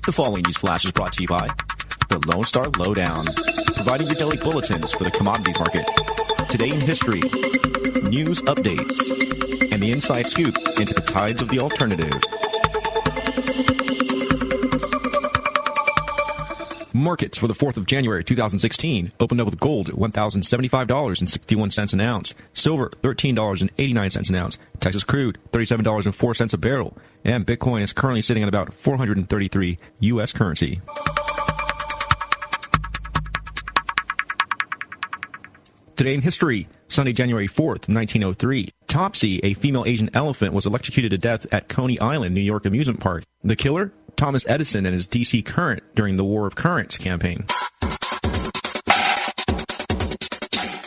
The following news flash is brought to you by the Lone Star Lowdown, providing your daily bulletins for the commodities market. Today in history, news updates, and the inside scoop into the tides of the alternative. Markets for the 4th of January 2016 opened up with gold at $1,075.61 an ounce, silver $13.89 an ounce, Texas crude $37.04 a barrel, and Bitcoin is currently sitting at about 433 U.S. currency. Today in history, Sunday, January 4th, 1903. Topsy, a female Asian elephant, was electrocuted to death at Coney Island, New York amusement park. The killer? Thomas Edison and his DC Current during the War of Currents campaign.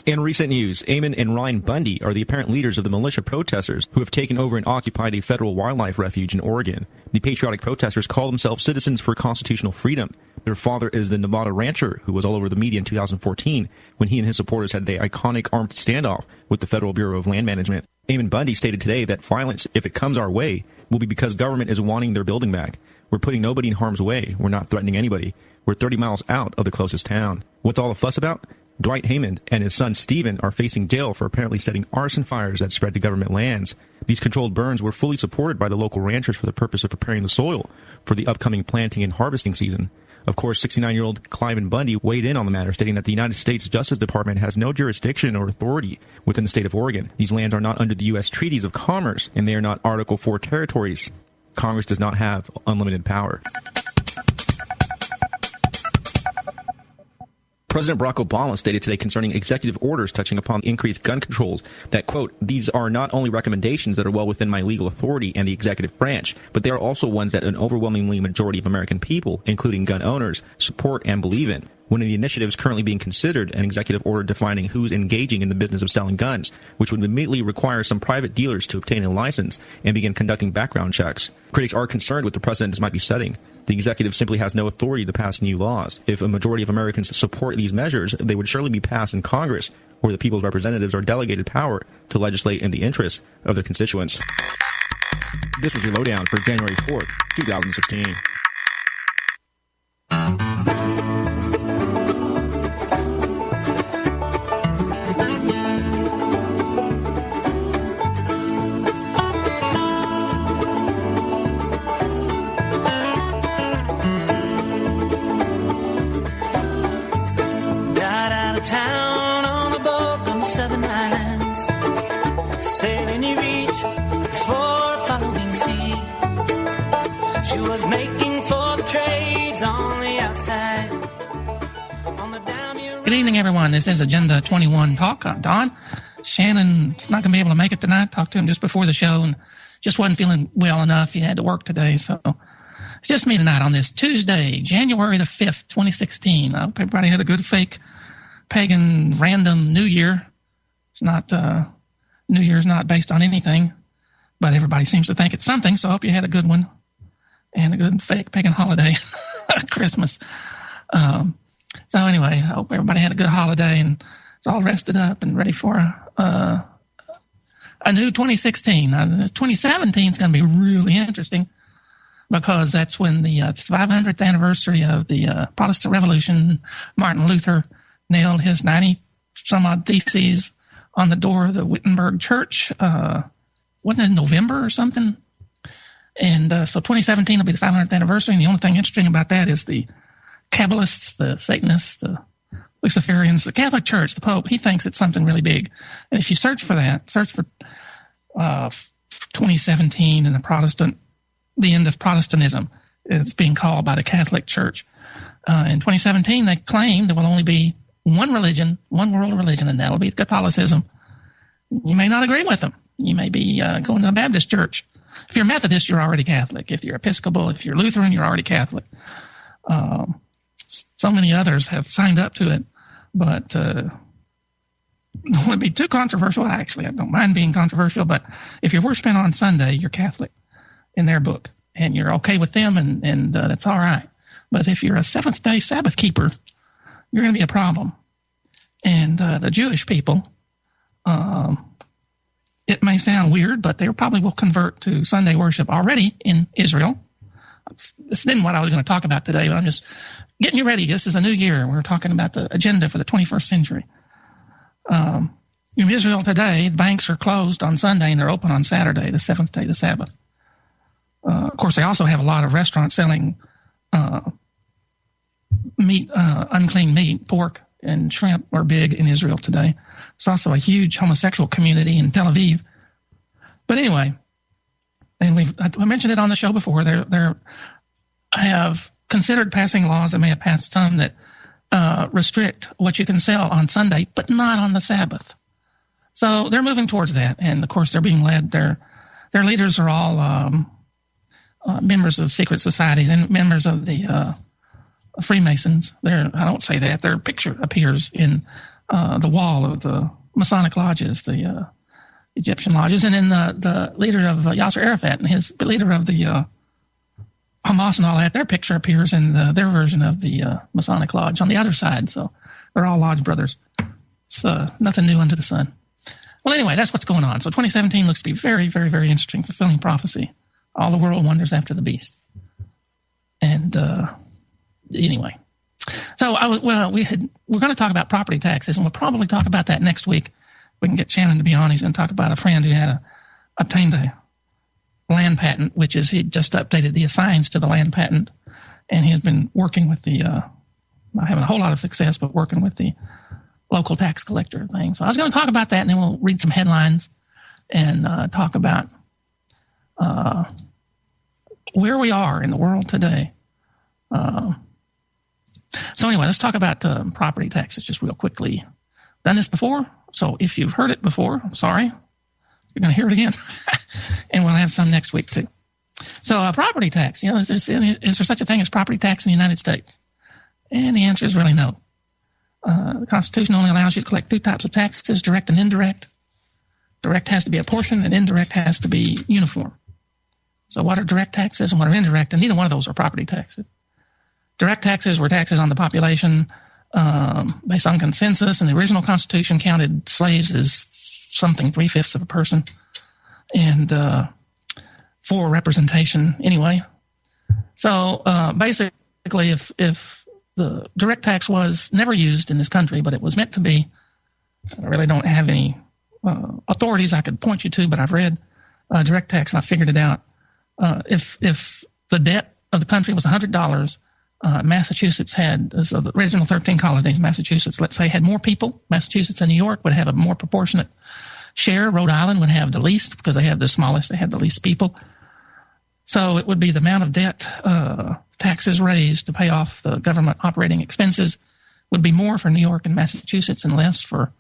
In recent news, Eamon and Ryan Bundy are the apparent leaders of the militia protesters who have taken over and occupied a federal wildlife refuge in Oregon. The patriotic protesters call themselves Citizens for Constitutional Freedom. Their father is the Nevada rancher who was all over the media in 2014 when he and his supporters had the iconic armed standoff with the Federal Bureau of Land Management. Eamon Bundy stated today that violence, if it comes our way, will be because government is wanting their building back. We're putting nobody in harm's way. We're not threatening anybody. We're 30 miles out of the closest town. What's all the fuss about? Dwight Hammond and his son Stephen are facing jail for apparently setting arson fires that spread to government lands. These controlled burns were fully supported by the local ranchers for the purpose of preparing the soil for the upcoming planting and harvesting season. Of course, 69-year-old Cliven Bundy weighed in on the matter, stating that the United States Justice Department has no jurisdiction or authority within the state of Oregon. These lands are not under the U.S. treaties of commerce, and they are not Article 4 territories. Congress does not have unlimited power. President Barack Obama stated today concerning executive orders touching upon increased gun controls that, quote, these are not only recommendations that are well within my legal authority and the executive branch, but they are also ones that an overwhelmingly majority of American people, including gun owners, support and believe in. One of the initiatives currently being considered, an executive order defining who's engaging in the business of selling guns, which would immediately require some private dealers to obtain a license and begin conducting background checks. Critics are concerned with the precedent this might be setting. The executive simply has no authority to pass new laws. If a majority of Americans support these measures, they would surely be passed in Congress, where the people's representatives are delegated power to legislate in the interests of their constituents. This was your lowdown for January 4th, 2016. Good evening, everyone. This is Agenda 21 Talk. I'm Don. Shannon's not going to be able to make it tonight. Talked to him just before the show and just wasn't feeling well enough. He had to work today. So it's just me tonight on this Tuesday, January the 5th, 2016. I hope everybody had a good fake pagan random New Year. It's not, New Year's not based on anything, but everybody seems to think it's something. So I hope you had a good one and a good fake pagan holiday, Christmas. So anyway, I hope everybody had a good holiday and it's all rested up and ready for a new 2016. 2017 is going to be really interesting because that's when the 500th anniversary of the Protestant Revolution. Martin Luther nailed his 90-some-odd theses on the door of the Wittenberg Church. Wasn't it in November or something? And so 2017 will be the 500th anniversary. And the only thing interesting about that is the Kabbalists, the Satanists, the Luciferians, the Catholic Church, the Pope, he thinks it's something really big. And if you search for that, search for 2017 and the end of Protestantism, it's being called by the Catholic Church. In 2017, they claim there will only be one religion, one world religion, and that'll be Catholicism. You may not agree with them. You may be going to a Baptist church. If you're Methodist, you're already Catholic. If you're Episcopal, if you're Lutheran, you're already Catholic. So many others have signed up to it, but don't want to be too controversial. Actually, I don't mind being controversial, but if you're worshiping on Sunday, you're Catholic in their book, and you're okay with them, and that's all right. But if you're a seventh-day Sabbath keeper, you're going to be a problem. And the Jewish people, it may sound weird, but they probably will convert to Sunday worship already in Israel. this isn't what I was going to talk about today, but I'm just getting you ready. This is a new year. We're talking about the agenda for the 21st century. In Israel today, banks are closed on Sunday and they're open on Saturday, the seventh day of the Sabbath. Of course, they also have a lot of restaurants selling meat, unclean meat, pork, and shrimp are big in Israel today. There's also a huge homosexual community in Tel Aviv. But anyway, and I mentioned it on the show before. They have considered passing laws that may have passed some that restrict what you can sell on Sunday, but not on the Sabbath. So they're moving towards that, and of course they're being led. Their leaders are all members of secret societies and members of the Freemasons. I don't say that. Their picture appears in the wall of the Masonic lodges, the Egyptian lodges, and then the leader of Yasser Arafat and his leader of the Hamas and all that. Their picture appears in their version of the Masonic lodge on the other side. So they're all lodge brothers. It's nothing new under the sun. Well, anyway, that's what's going on. So 2017 looks to be very, very, very interesting, fulfilling prophecy. All the world wonders after the beast. And anyway, so we're going to talk about property taxes, and we'll probably talk about that next week. We can get Shannon to be on. He's going to talk about a friend who had obtained a land patent, which is he just updated the assigns to the land patent, and he has been working with not having a whole lot of success, but working with the local tax collector thing. So I was going to talk about that, and then we'll read some headlines and talk about where we are in the world today. So anyway, let's talk about property taxes just real quickly. Done this before, so if you've heard it before, I'm sorry. You're going to hear it again. And we'll have some next week too. So property tax, is there such a thing as property tax in the United States? And the answer is really no. The Constitution only allows you to collect two types of taxes, direct and indirect. Direct has to be a portion, and indirect has to be uniform. So what are direct taxes and what are indirect? And neither one of those are property taxes. Direct taxes were taxes on the population based on consensus, and the original Constitution counted slaves as something 3/5 of a person, and for representation anyway. So basically, if the direct tax was never used in this country, but it was meant to be, I really don't have any authorities I could point you to, but I've read direct tax and I figured it out. If the debt of the country was $100, Massachusetts had, so the original 13 colonies, Massachusetts, let's say, had more people. Massachusetts and New York would have a more proportionate share. Rhode Island would have the least because they have the smallest, they had the least people. So it would be the amount of debt taxes raised to pay off the government operating expenses would be more for New York and Massachusetts and less for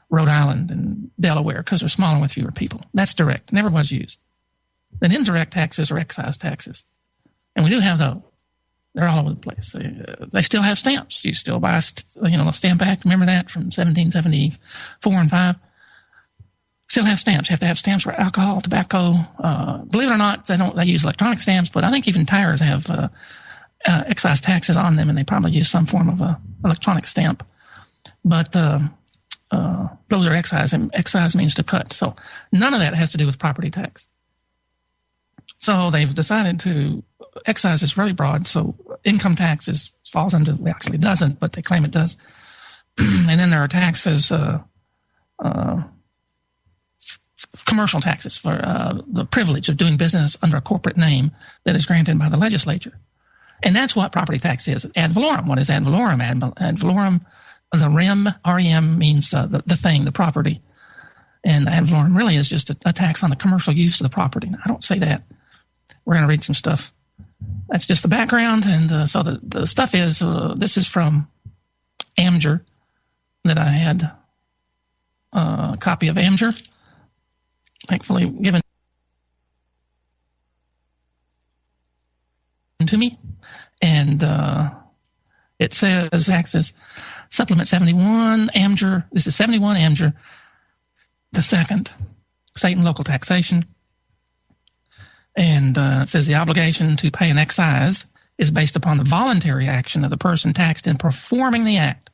Rhode Island and Delaware because they're smaller with fewer people. That's direct. Never was used. Then indirect taxes are excise taxes. And we do have those. They're all over the place. They still have stamps. You still buy, a Stamp Act. Remember that from 1774 and 5? Still have stamps. You have to have stamps for alcohol, tobacco. Believe it or not, they use electronic stamps, but I think even tires have excise taxes on them, and they probably use some form of a electronic stamp. But those are excise, and excise means to cut. So none of that has to do with property tax. So they've decided to excise is very broad. So income taxes falls under, well, actually doesn't, but they claim it does. And then there are taxes, commercial taxes for the privilege of doing business under a corporate name that is granted by the legislature. And that's what property tax is. Ad valorem. What is ad valorem? Ad valorem, the rem, R-E-M means the thing, the property. And ad valorem really is just a tax on the commercial use of the property. Now, I don't say that. We're going to read some stuff. That's just the background. And so the stuff is, this is from Amger that I had a copy of Amger, thankfully given to me. And it says taxes, Supplement 71, Amger. This is 71 Amger, the second, state and local taxation. And it says the obligation to pay an excise is based upon the voluntary action of the person taxed in performing the act,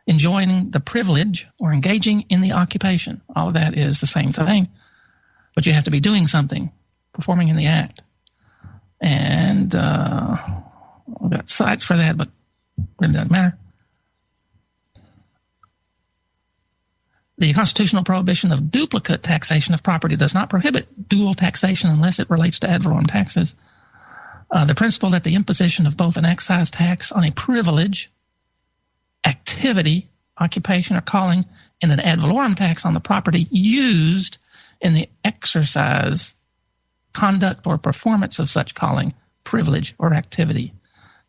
enjoying the privilege, or engaging in the occupation. All of that is the same thing, but you have to be doing something, performing in the act. And we've got sites for that, but it really doesn't matter. The constitutional prohibition of duplicate taxation of property does not prohibit dual taxation unless it relates to ad valorem taxes. The principle that the imposition of both an excise tax on a privilege, activity, occupation, or calling, and an ad valorem tax on the property used in the exercise, conduct, or performance of such calling, privilege, or activity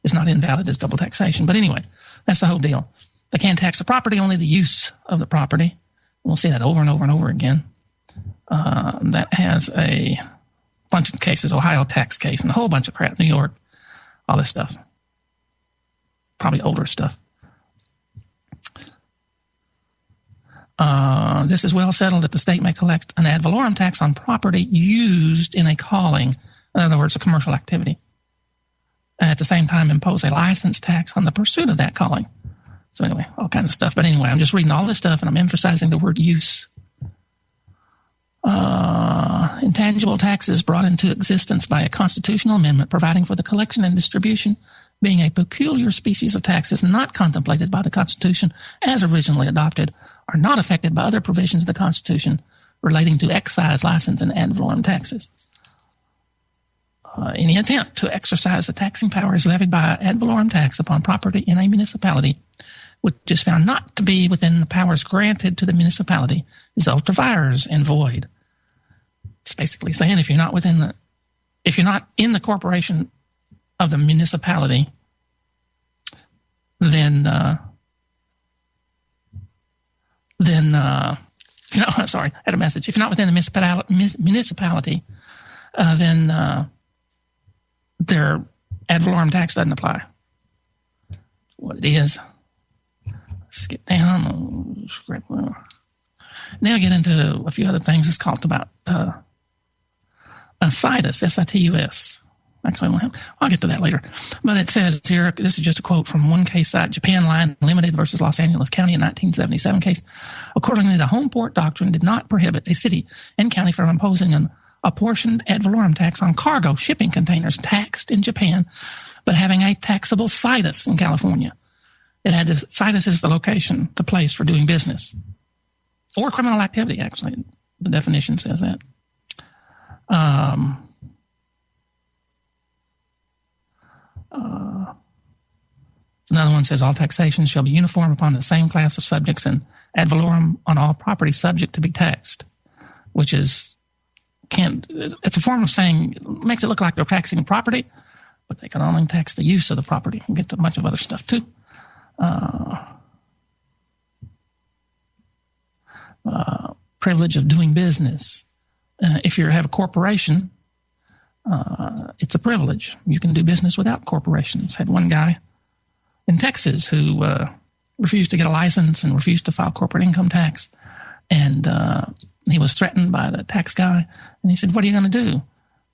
is not invalid as double taxation. But anyway, that's the whole deal. They can't tax the property, only the use of the property. We'll see that over and over and over again. That has a bunch of cases, Ohio tax case, and a whole bunch of crap, New York, all this stuff. Probably older stuff. This is well settled that the state may collect an ad valorem tax on property used in a calling, in other words, a commercial activity. At the same time, impose a license tax on the pursuit of that calling. So anyway, all kinds of stuff. But anyway, I'm just reading all this stuff, and I'm emphasizing the word use. Intangible taxes brought into existence by a constitutional amendment providing for the collection and distribution, being a peculiar species of taxes not contemplated by the Constitution as originally adopted, are not affected by other provisions of the Constitution relating to excise, license, and ad valorem taxes. Any attempt to exercise the taxing power is levied by ad valorem tax upon property in a municipality which is found not to be within the powers granted to the municipality is ultra vires and void. It's basically saying if you're not in the corporation of the municipality, then I'm sorry, I had a message. If you're not within the municipality, then their ad valorem tax doesn't apply. What it is. Let's get down. Now get into a few other things. It's called about situs, S-I-T-U-S. Actually, I'll get to that later. But it says here, this is just a quote from one case site, Japan Line Limited versus Los Angeles County, in 1977 case. Accordingly, the home port doctrine did not prohibit a city and county from imposing an apportioned ad valorem tax on cargo shipping containers taxed in Japan, but having a taxable situs in California. It had situs is the location, the place for doing business. Or criminal activity, actually. The definition says that. Another one says all taxation shall be uniform upon the same class of subjects and ad valorem on all property subject to be taxed, which is it's a form of saying, makes it look like they're taxing property, but they can only tax the use of the property. We'll get to a bunch of other stuff too. Privilege of doing business. If you have a corporation, it's a privilege. You can do business without corporations. Had one guy in Texas who refused to get a license and refused to file corporate income tax. And he was threatened by the tax guy. And he said, "What are you going to do?"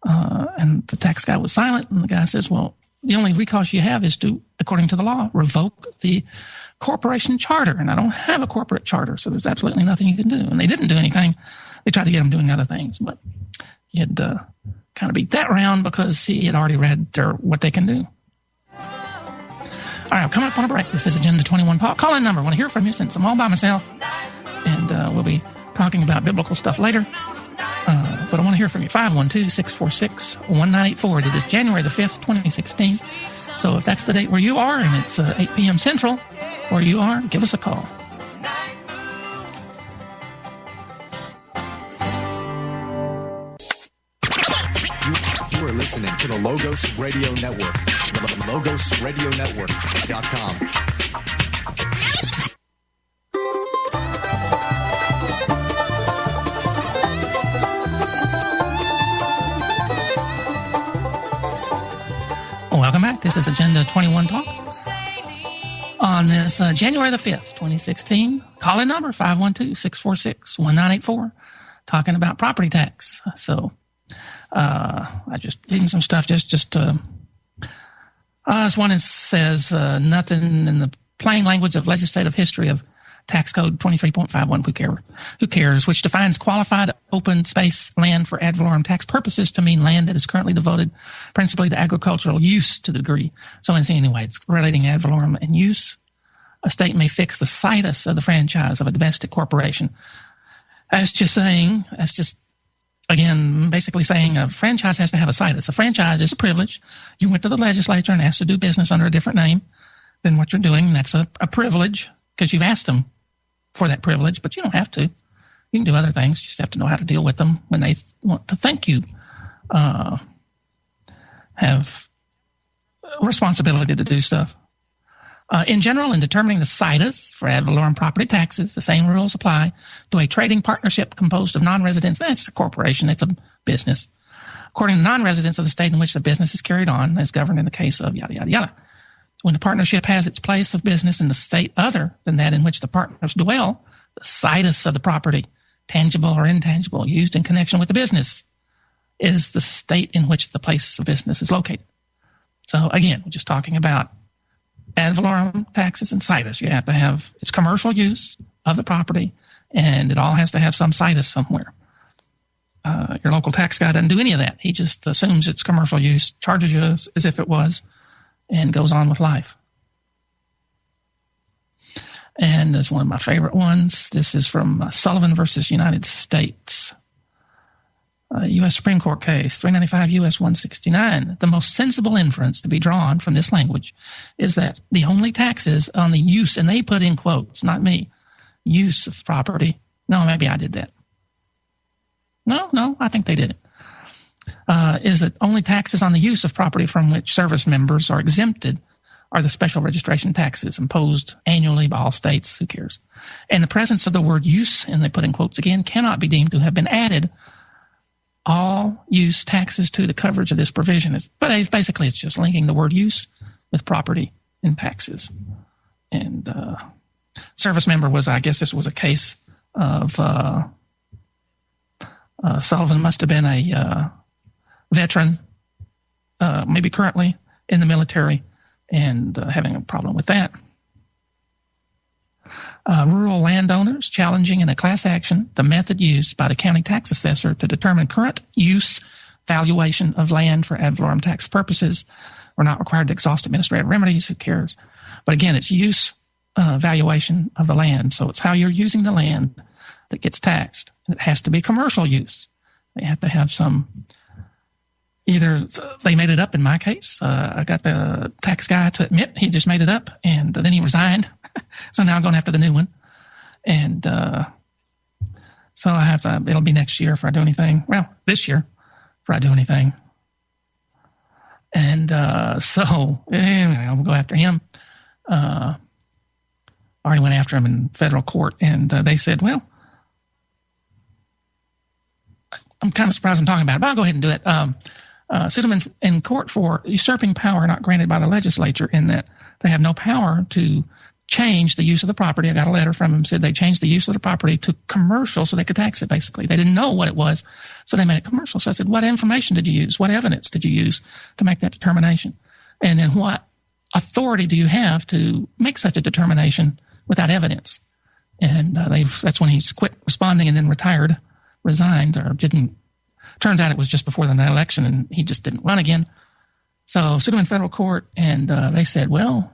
And the tax guy was silent. And the guy says, "Well, the only recourse you have is to, according to the law, revoke the corporation charter. And I don't have a corporate charter, so there's absolutely nothing you can do." And they didn't do anything. They tried to get him doing other things. But he had kind of beat that round because he had already read what they can do. All right, I'm coming up on a break. This is Agenda 21 Talk. Call-in number. I want to hear from you since I'm all by myself. And we'll be talking about biblical stuff later. But I want to hear from you. 512-646-1984. It is January the 5th, 2016. So if that's the date where you are and it's 8 p.m. Central where you are, give us a call. You are listening to the Logos Radio Network. LogosRadioNetwork.com. Welcome back. This is Agenda 21 Talk. On this January the 5th, 2016, call-in number 512-646-1984, talking about property tax. So I just reading some stuff. This one says nothing in the plain language of legislative history of Tax Code 23.51, who cares, which defines qualified open space land for ad valorem tax purposes to mean land that is currently devoted principally to agricultural use to the degree. So anyway, it's relating ad valorem and use. A state may fix the situs of the franchise of a domestic corporation. Again, basically saying a franchise has to have a situs. A franchise is a privilege. You went to the legislature and asked to do business under a different name than what you're doing. That's a privilege because you've asked them for that privilege, but you don't have to. You can do other things. You just have to know how to deal with them when they want to think you have a responsibility to do stuff. In general, in determining the situs for ad valorem property taxes, the same rules apply to a trading partnership composed of non-residents. That's a corporation. It's a business. According to non-residents of the state in which the business is carried on, as governed in the case of yada, yada, yada. When the partnership has its place of business in the state other than that in which the partners dwell, the situs of the property, tangible or intangible, used in connection with the business, is the state in which the place of business is located. So again, we're just talking about ad valorem taxes and situs. You have to have its commercial use of the property, and it all has to have some situs somewhere. Your local tax guy doesn't do any of that. He just assumes it's commercial use, charges you as if it was, and goes on with life. And there's one of my favorite ones. This is from Sullivan versus United States. U.S. Supreme Court case, 395 U.S. 169. The most sensible inference to be drawn from this language is that the only taxes on the use, and they put in quotes, not me, use of property. No, maybe I did that. No, I think they did it. Is that only taxes on the use of property from which service members are exempted are the special registration taxes imposed annually by all states. Who cares? And the presence of the word use, and they put in quotes again, cannot be deemed to have been added all use taxes to the coverage of this provision. But it's just linking the word use with property and taxes. And service member was, I guess this was a case of Sullivan must have been a veteran, maybe currently in the military, and having a problem with that. Rural landowners challenging in a class action the method used by the county tax assessor to determine current use valuation of land for ad valorem tax purposes were not required to exhaust administrative remedies. Who cares? But again, it's use valuation of the land. So it's how you're using the land that gets taxed. It has to be commercial use. They have to have some, either they made it up in my case. I got the tax guy to admit he just made it up, and then he resigned. So now I'm going after the new one. And so I have to, it'll be next year if I do anything. Well, this year if I do anything. And so anyway, I'll go after him. I already went after him in federal court, and they said, well, I'm kind of surprised I'm talking about it, but I'll go ahead and do it. Sued them in court for usurping power not granted by the legislature, in that they have no power to change the use of the property. I got a letter from them, said they changed the use of the property to commercial so they could tax it, basically. They didn't know what it was, so they made it commercial. So I said, what information did you use? What evidence did you use to make that determination? And then what authority do you have to make such a determination without evidence? And that's when he quit responding and then resigned, or didn't. Turns out it was just before the election, and he just didn't run again. So sued him in federal court, and they said, well,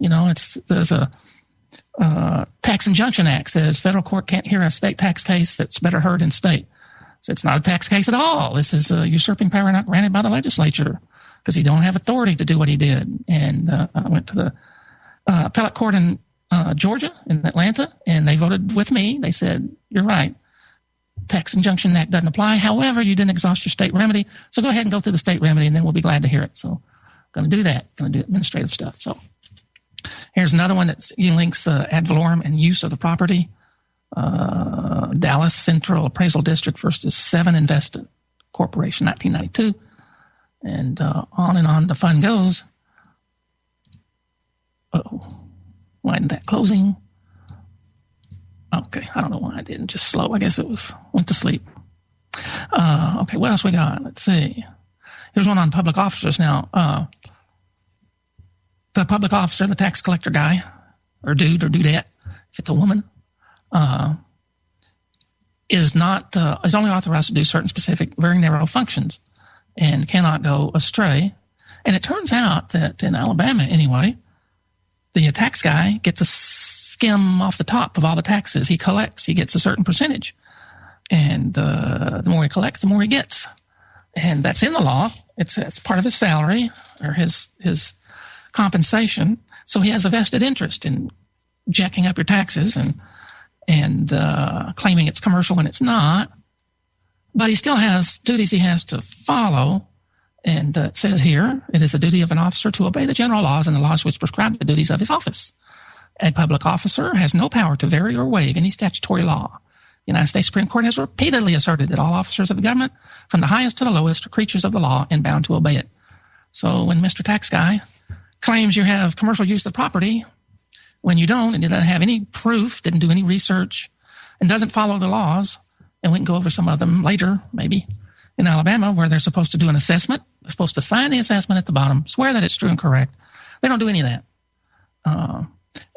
there's a Tax Injunction Act says federal court can't hear a state tax case that's better heard in state. So it's not a tax case at all. This is a usurping power not granted by the legislature, because he don't have authority to do what he did. And I went to the appellate court in Georgia, in Atlanta, and they voted with me. They said, you're right. Tax Injunction Act doesn't apply. However, you didn't exhaust your state remedy. So go ahead and go through the state remedy, and then we'll be glad to hear it. So I'm going to do that. Going to do administrative stuff. So here's another one that links ad valorem and use of the property. Dallas Central Appraisal District versus Seven Investment Corporation, 1992. And on the fun goes. Why isn't that closing? Okay, I don't know why I didn't. Just slow. I guess it went to sleep. Okay, what else we got? Let's see. Here's one on public officers now. The public officer, the tax collector guy, or dude or dudette, if it's a woman, is only authorized to do certain specific, very narrow functions and cannot go astray. And it turns out that in Alabama, anyway, the tax guy gets a skim off the top of all the taxes he collects. He gets a certain percentage. And the more he collects, the more he gets. And that's in the law. It's part of his salary or his compensation. So he has a vested interest in jacking up your taxes and claiming it's commercial when it's not. But he still has duties he has to follow. And it says here, it is the duty of an officer to obey the general laws and the laws which prescribe the duties of his office. A public officer has no power to vary or waive any statutory law. The United States Supreme Court has repeatedly asserted that all officers of the government, from the highest to the lowest, are creatures of the law and bound to obey it. So when Mr. Tax Guy claims you have commercial use of the property, when you don't, and you don't have any proof, didn't do any research, and doesn't follow the laws, and we can go over some of them later, maybe, in Alabama, where they're supposed to do an assessment, they're supposed to sign the assessment at the bottom, swear that it's true and correct. They don't do any of that.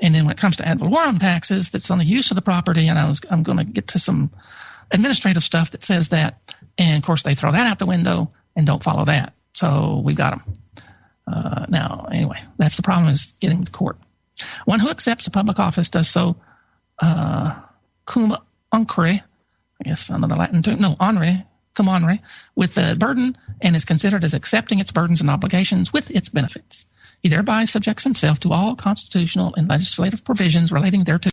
And then when it comes to ad valorem taxes, that's on the use of the property, and I'm going to get to some administrative stuff that says that, and of course they throw that out the window and don't follow that. So we've got them. Now, anyway, that's the problem, is getting to court. One who accepts a public office does so cum honore, I guess another Latin term, no, honore, cum honore, with the burden, and is considered as accepting its burdens and obligations with its benefits. He thereby subjects himself to all constitutional and legislative provisions relating thereto,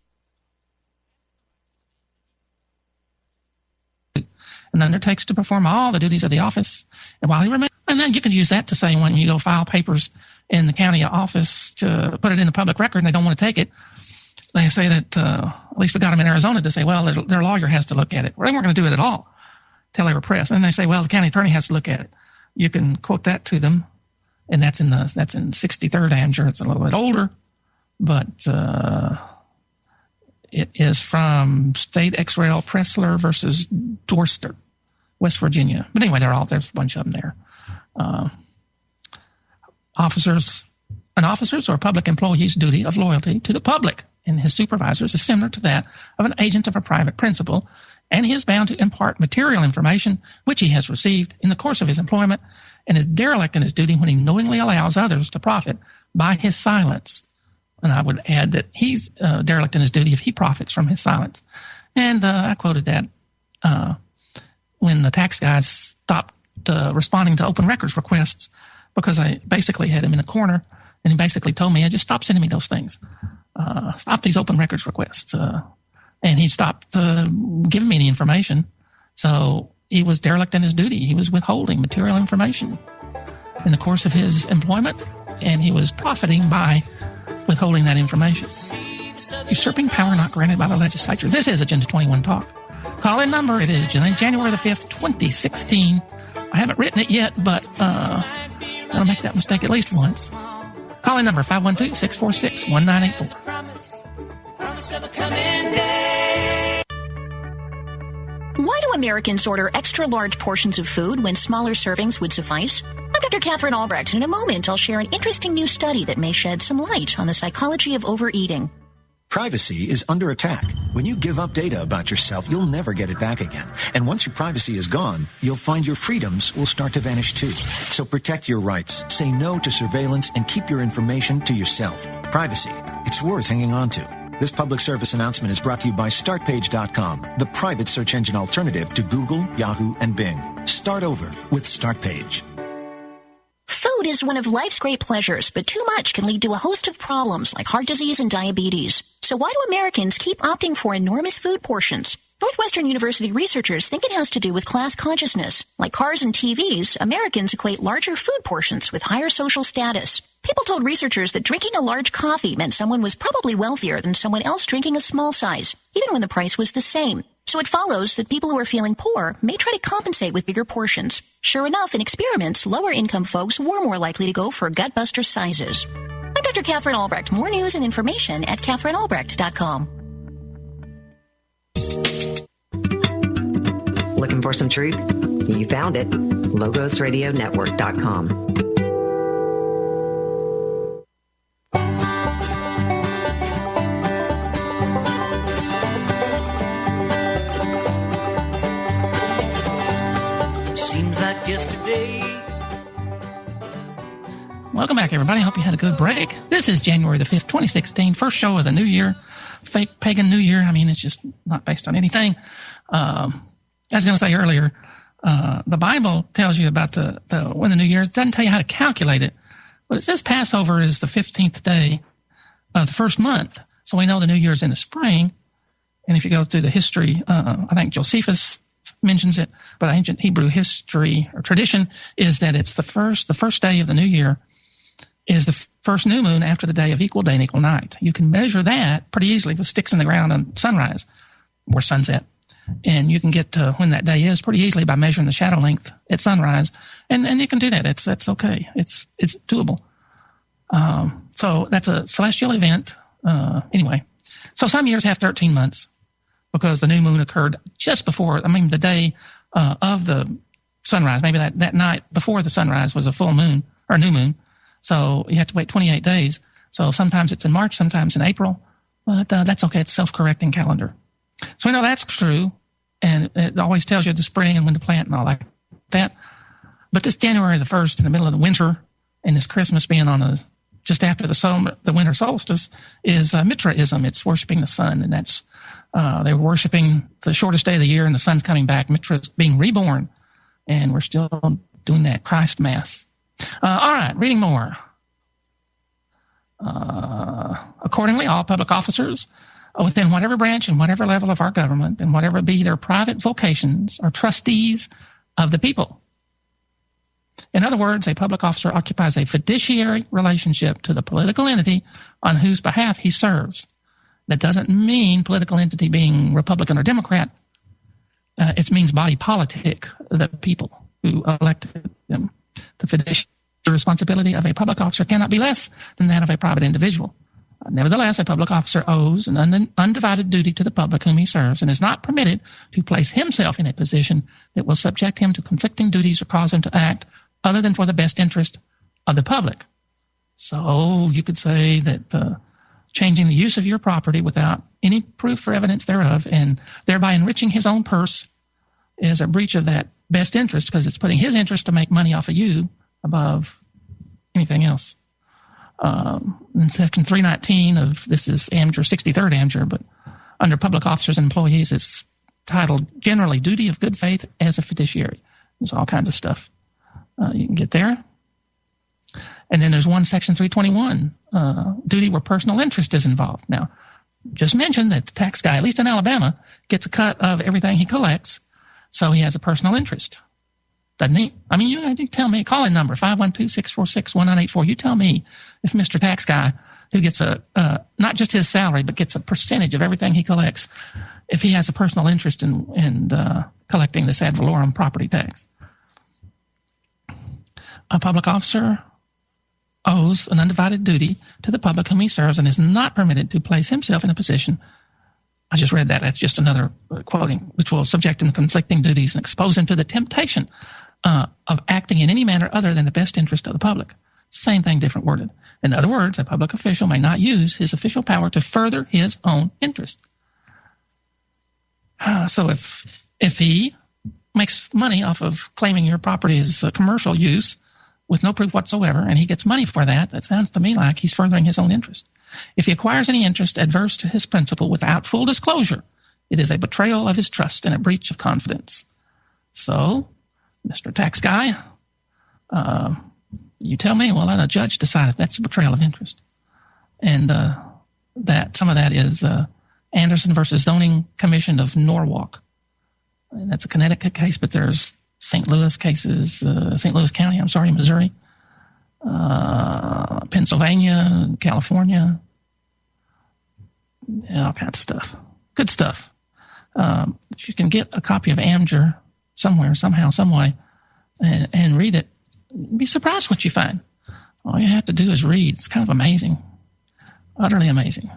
and undertakes to perform all the duties of the office. And while he remains, and then you can use that to say when you go file papers in the county office to put it in the public record and they don't want to take it, they say that, at least we got them in Arizona to say, well, their lawyer has to look at it. Well, they weren't going to do it at all till they were pressed. And they say, well, the county attorney has to look at it. You can quote that to them. And that's in 63rd. I'm sure it's a little bit older, but it is from State X-Rail Pressler versus Dorster, West Virginia. But anyway, there's a bunch of them there. An officer's or public employee's duty of loyalty to the public and his supervisors is similar to that of an agent of a private principal, and he is bound to impart material information which he has received in the course of his employment, and is derelict in his duty when he knowingly allows others to profit by his silence. And I would add that he's derelict in his duty if he profits from his silence. And I quoted that when the tax guys stopped responding to open records requests, because I basically had him in a corner, and he basically told me, just stop sending me those things. Stop these open records requests. And he stopped giving me any information. So he was derelict in his duty. He was withholding material information in the course of his employment, and he was profiting by withholding that information. Usurping power not granted by the legislature. This is Agenda 21 Talk. Call-in number, it is January the 5th, 2016. I haven't written it yet, but I'll make that mistake at least once. Call-in number 512-646-1984. Why do Americans order extra large portions of food when smaller servings would suffice? I'm Dr. Catherine Albrecht, and in a moment I'll share an interesting new study that may shed some light on the psychology of overeating. Privacy is under attack. When you give up data about yourself, you'll never get it back again. And once your privacy is gone, you'll find your freedoms will start to vanish too. So protect your rights, say no to surveillance, and keep your information to yourself. Privacy, it's worth hanging on to. This public service announcement is brought to you by StartPage.com, the private search engine alternative to Google, Yahoo, and Bing. Start over with StartPage. Food is one of life's great pleasures, but too much can lead to a host of problems like heart disease and diabetes. So why do Americans keep opting for enormous food portions? Northwestern University researchers think it has to do with class consciousness. Like cars and TVs, Americans equate larger food portions with higher social status. People told researchers that drinking a large coffee meant someone was probably wealthier than someone else drinking a small size, even when the price was the same. So it follows that people who are feeling poor may try to compensate with bigger portions. Sure enough, in experiments, lower-income folks were more likely to go for gutbuster sizes. I'm Dr. Catherine Albrecht. More news and information at CatherineAlbrecht.com. Looking for some truth? You found it. LogosRadioNetwork.com. yesterday. Welcome back, everybody. Hope you had a good break. This is January the 5th, 2016, first show of the new year. Fake pagan new year. I mean, it's just not based on anything. I was going to say earlier, the Bible tells you about when the new year is. It doesn't tell you how to calculate it, but it says Passover is the 15th day of the first month. So we know the new year is in the spring. And if you go through the history, I think Josephus mentions it, but ancient Hebrew history or tradition is that it's the first day of the new year is the first new moon after the day of equal day and equal night. You can measure that pretty easily with sticks in the ground on sunrise or sunset. And you can get to when that day is pretty easily by measuring the shadow length at sunrise. And you can do that. That's okay. It's doable. So that's a celestial event. Anyway, so some years have 13 months because the new moon occurred just before, the day of the sunrise. Maybe that night before the sunrise was a full moon or new moon. So you have to wait 28 days. So sometimes it's in March, sometimes in April, but that's okay. It's self-correcting calendar. So we know that's true, and it always tells you the spring and when to plant and all like that. But this January the 1st, in the middle of the winter, and this Christmas being on just after the winter solstice, is Mithraism. It's worshiping the sun, and that's they were worshiping the shortest day of the year, and the sun's coming back. Mithra's being reborn, and we're still doing that Christ Mass. All right, reading more. Accordingly, all public officers within whatever branch and whatever level of our government and whatever be their private vocations are trustees of the people. In other words, a public officer occupies a fiduciary relationship to the political entity on whose behalf he serves. That doesn't mean political entity being Republican or Democrat. It means body politic, the people who elected them. The fiduciary responsibility of a public officer cannot be less than that of a private individual. Nevertheless, a public officer owes an undivided duty to the public whom he serves and is not permitted to place himself in a position that will subject him to conflicting duties or cause him to act other than for the best interest of the public. So you could say that changing the use of your property without any proof or evidence thereof and thereby enriching his own purse is a breach of that best interest because it's putting his interest to make money off of you above anything else. In section 319 of this is Amjur, 63rd Amjur, but under public officers and employees, it's titled Generally Duty of Good Faith as a Fiduciary. There's all kinds of stuff you can get there. And then there's one section 321, duty where personal interest is involved. Now, just mentioned that the tax guy, at least in Alabama, gets a cut of everything he collects, so he has a personal interest. Doesn't he? I mean, you tell me, call in number 512-646-1984. You tell me if Mr. Tax Guy, who gets not just his salary, but gets a percentage of everything he collects, if he has a personal interest in collecting this ad valorem property tax. A public officer owes an undivided duty to the public whom he serves and is not permitted to place himself in a position. I just read that. That's just another quoting, which will subject him to conflicting duties and expose him to the temptation of acting in any manner other than the best interest of the public. Same thing, different worded. In other words, a public official may not use his official power to further his own interest. So if he makes money off of claiming your property as a commercial use with no proof whatsoever, and he gets money for that, that sounds to me like he's furthering his own interest. If he acquires any interest adverse to his principal without full disclosure, it is a betrayal of his trust and a breach of confidence. So, Mr. Tax Guy, you tell me, well, let a judge decide if that's a betrayal of interest. And that some of that is Anderson versus Zoning Commission of Norwalk. And that's a Connecticut case, but there's St. Louis cases, St. Louis County, Missouri, Pennsylvania, California, all kinds of stuff. Good stuff. If you can get a copy of Amjur somewhere, somehow, some way, and read it, you'd be surprised what you find. All you have to do is read. It's kind of amazing. Utterly amazing.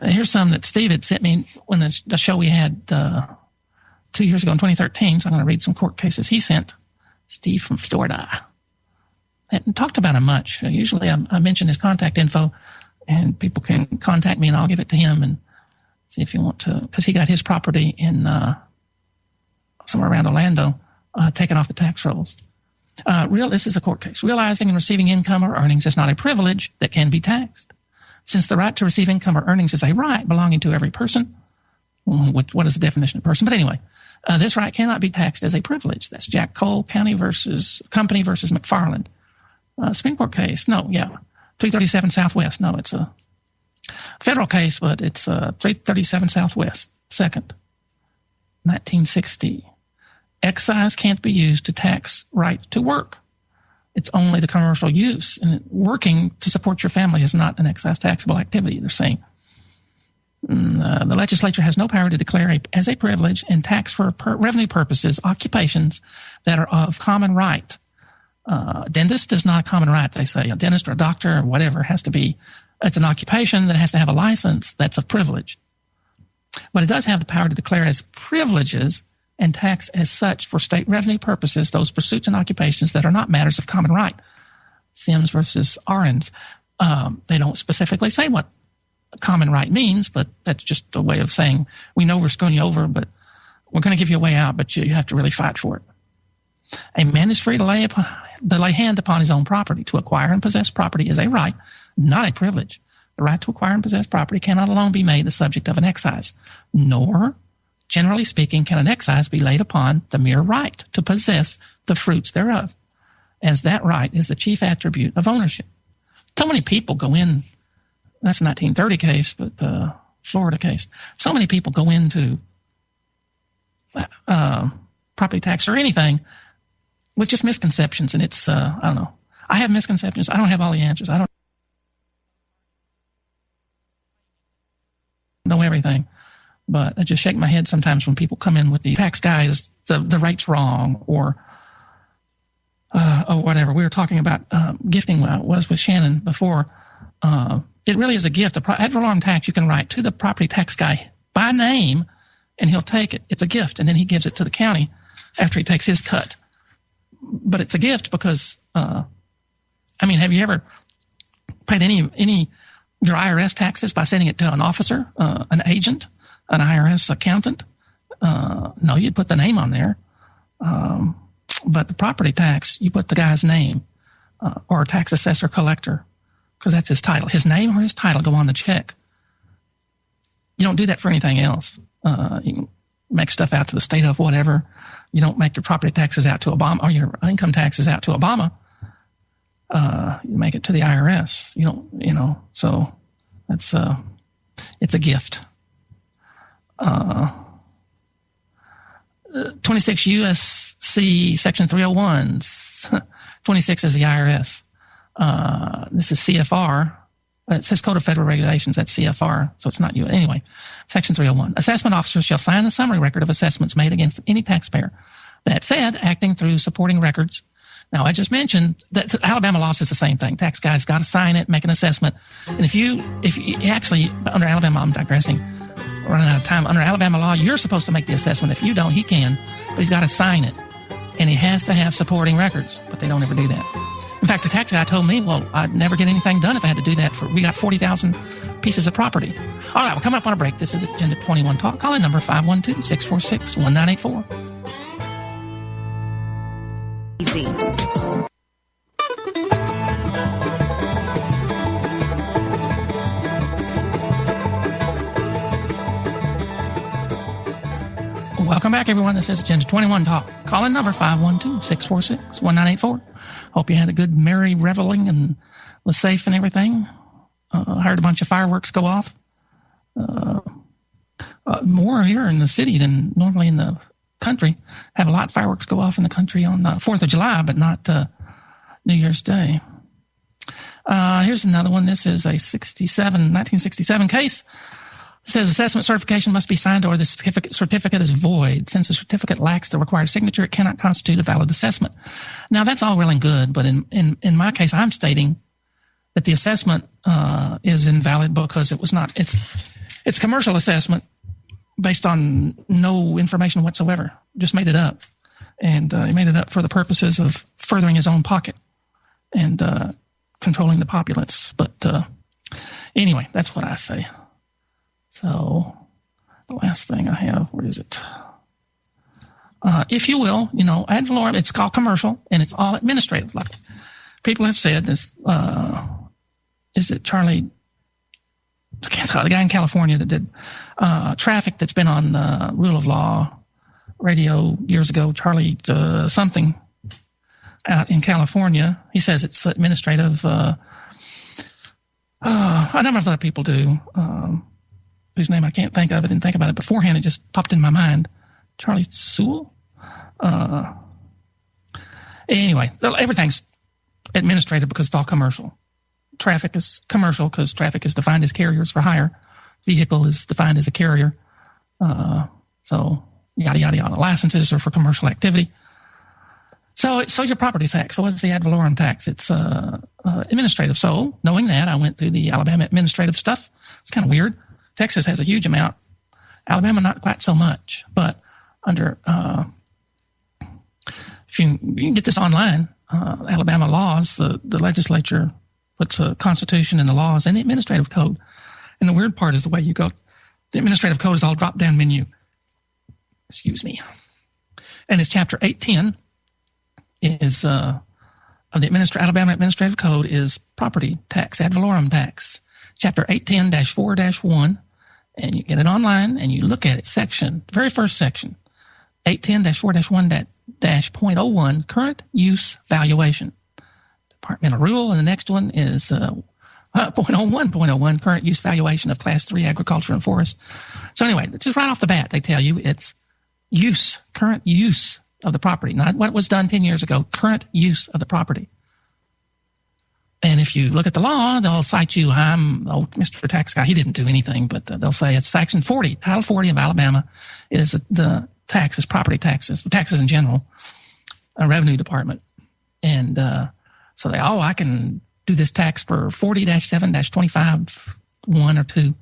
Here's some that Steve had sent me when the show we had 2 years ago in 2013. So I'm going to read some court cases he sent. Steve from Florida. I hadn't talked about him much. Usually I mention his contact info and people can contact me and I'll give it to him and See if you want to, because he got his property in somewhere around Orlando taken off the tax rolls. This is a court case. Realizing and receiving income or earnings is not a privilege that can be taxed. Since the right to receive income or earnings is a right belonging to every person, what is the definition of person? But anyway, this right cannot be taxed as a privilege. That's Jack Cole Company versus McFarland. Supreme Court case. No, yeah. 337 Southwest. No, it's a federal case, but it's 337 Southwest, 2nd, 1960. Excise can't be used to tax right to work. It's only the commercial use. And working to support your family is not an excise taxable activity, they're saying. The legislature has no power to declare as a privilege and tax for revenue purposes occupations that are of common right. Dentist is not a common right, they say. A dentist or a doctor or whatever has to be, it's an occupation that has to have a license that's a privilege. But it does have the power to declare as privileges and tax as such for state revenue purposes those pursuits and occupations that are not matters of common right. Sims versus Ahrens. They don't specifically say what common right means, but that's just a way of saying, we know we're screwing you over, but we're going to give you a way out, but you have to really fight for it. A man is free to lay hand upon his own property. To acquire and possess property is a right, not a privilege. The right to acquire and possess property cannot alone be made the subject of an excise, nor, generally speaking, can an excise be laid upon the mere right to possess the fruits thereof, as that right is the chief attribute of ownership. So many people go in, that's a 1930 case, but Florida case. So many people go into property tax or anything with just misconceptions, and it's, I don't know. I have misconceptions. I don't have all the answers. I don't know everything. But I just shake my head sometimes when people come in with the tax guys, the rate's wrong, or whatever. We were talking about gifting was with Shannon before. It really is a gift. Ad valorem tax you can write to the property tax guy by name, and he'll take it. It's a gift, and then he gives it to the county after he takes his cut. But it's a gift because, have you ever paid any your IRS taxes by sending it to an officer, an agent, an IRS accountant? No, you'd put the name on there. But the property tax, you put the guy's name, or tax assessor collector, because that's his title. His name or his title go on the check. You don't do that for anything else. You can make stuff out to the state of whatever. You don't make your property taxes out to Obama, or your income taxes out to Obama. You make it to the IRS. You don't, so that's, it's a gift. 26 U.S.C. Section 301. 26 is the IRS. This is CFR. It says Code of Federal Regulations. That's CFR, so it's not you. Anyway, Section 301. Assessment officers shall sign the summary record of assessments made against any taxpayer. That said, acting through supporting records. Now, I just mentioned that Alabama law says the same thing. Tax guy's got to sign it, make an assessment. And if you actually, under Alabama, I'm digressing, running out of time. Under Alabama law, you're supposed to make the assessment. If you don't, he can, but he's got to sign it. And he has to have supporting records, but they don't ever do that. In fact, the tax guy told me, well, I'd never get anything done if I had to do that. We got 40,000 pieces of property. All right, we're coming up on a break. This is Agenda 21 Talk. Call in number 512-646-1984. Easy. Welcome back, everyone. This is Agenda 21 Talk. Call in number 512-646-1984. Hope you had a good, merry reveling and was safe and everything. I heard a bunch of fireworks go off. More here in the city than normally in the country. Have a lot of fireworks go off in the country on 4th of July, but not New Year's Day. Here's another one. This is a 1967 case. It says assessment certification must be signed or the certificate is void. Since the certificate lacks the required signature, it cannot constitute a valid assessment. Now, that's all well and good, but in my case, I'm stating that the assessment is invalid because it was not. It's commercial assessment based on no information whatsoever. Just made it up. And he made it up for the purposes of furthering his own pocket and controlling the populace. But anyway, that's what I say. So The last thing I have, where is it? If you will, ad valorem, it's called commercial, and it's all administrative. Like people have said, is it Charlie, the guy in California that did traffic that's been on Rule of Law radio years ago, Charlie something out in California. He says it's administrative. A number of other people do, whose name I can't think of. I didn't think about it beforehand. It just popped in my mind. Charlie Sewell? Anyway, everything's administrative because it's all commercial. Traffic is commercial because traffic is defined as carriers for hire. Vehicle is defined as a carrier. So yada, yada, yada. Licenses are for commercial activity. So your property tax. So what's the ad valorem tax? It's administrative. So knowing that, I went through the Alabama administrative stuff. It's kind of weird. Texas has a huge amount. Alabama, not quite so much. But under, if you can get this online, Alabama laws, the legislature puts a constitution and the laws and the administrative code. And the weird part is the way you go. The administrative code is all drop-down menu. Excuse me. And it's chapter 810 is of the Alabama Administrative Code is property tax, ad valorem tax. Chapter 810-4-1. And you get it online and you look at it. Very first section, 810-4-1-.01, current use valuation. Departmental rule. And the next one is 0.01, current use valuation of Class 3 agriculture and forest. So anyway, just right off the bat, they tell you it's current use of the property, not what was done 10 years ago, current use of the property. And if you look at the law, they'll cite you, Mr. Tax Guy, he didn't do anything, but they'll say it's Section 40, Title 40 of Alabama is the taxes, property taxes in general, a revenue department. And so I can do this tax for 40-7-25, 1 or 2,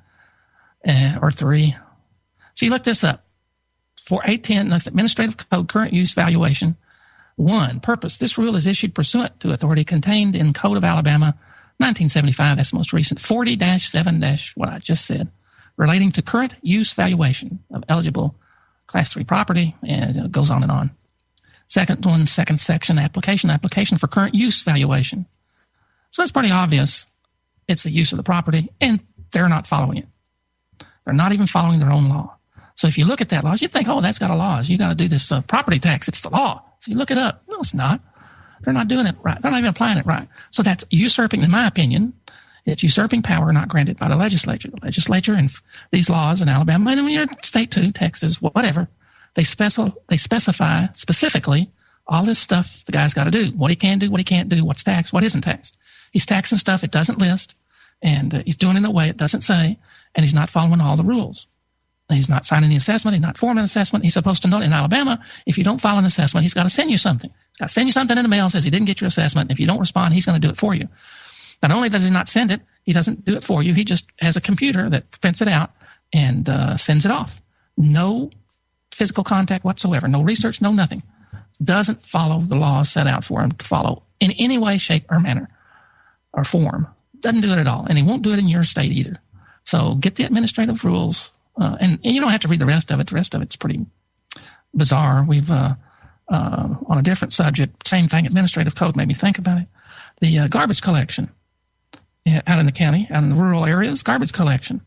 or 3. So you look this up. For 810, that's Administrative Code Current Use Valuation. 1, purpose. This rule is issued pursuant to authority contained in Code of Alabama, 1975. That's the most recent. 40-7- what I just said, relating to current use valuation of eligible Class 3 property, and it goes on and on. Second one, second section, application for current use valuation. So it's pretty obvious it's the use of the property, and they're not following it. They're not even following their own law. So if you look at that law, you'd think, that's got a law. You got to do this property tax. It's the law. So you look it up. No, it's not. They're not doing it right. They're not even applying it right. So that's usurping, in my opinion, it's usurping power not granted by the legislature. The legislature and these laws in Alabama, and in your state too, Texas, whatever, they specify specifically all this stuff the guy's got to do. What he can do, what he can't do, what's taxed, what isn't taxed. He's taxing stuff it doesn't list, and he's doing it in a way it doesn't say, and he's not following all the rules. He's not signing the assessment. He's not forming an assessment. He's supposed to know in Alabama, if you don't file an assessment, he's got to send you something. He's got to send you something in the mail, says he didn't get your assessment. If you don't respond, he's going to do it for you. Not only does he not send it, he doesn't do it for you. He just has a computer that prints it out and sends it off. No physical contact whatsoever. No research, no nothing. Doesn't follow the laws set out for him to follow in any way, shape, or manner or form. Doesn't do it at all. And he won't do it in your state either. So get the administrative rules. And you don't have to read the rest of it. The rest of it's pretty bizarre. We've, on a different subject, same thing, administrative code made me think about it. The garbage collection out in the county, out in the rural areas, garbage collection.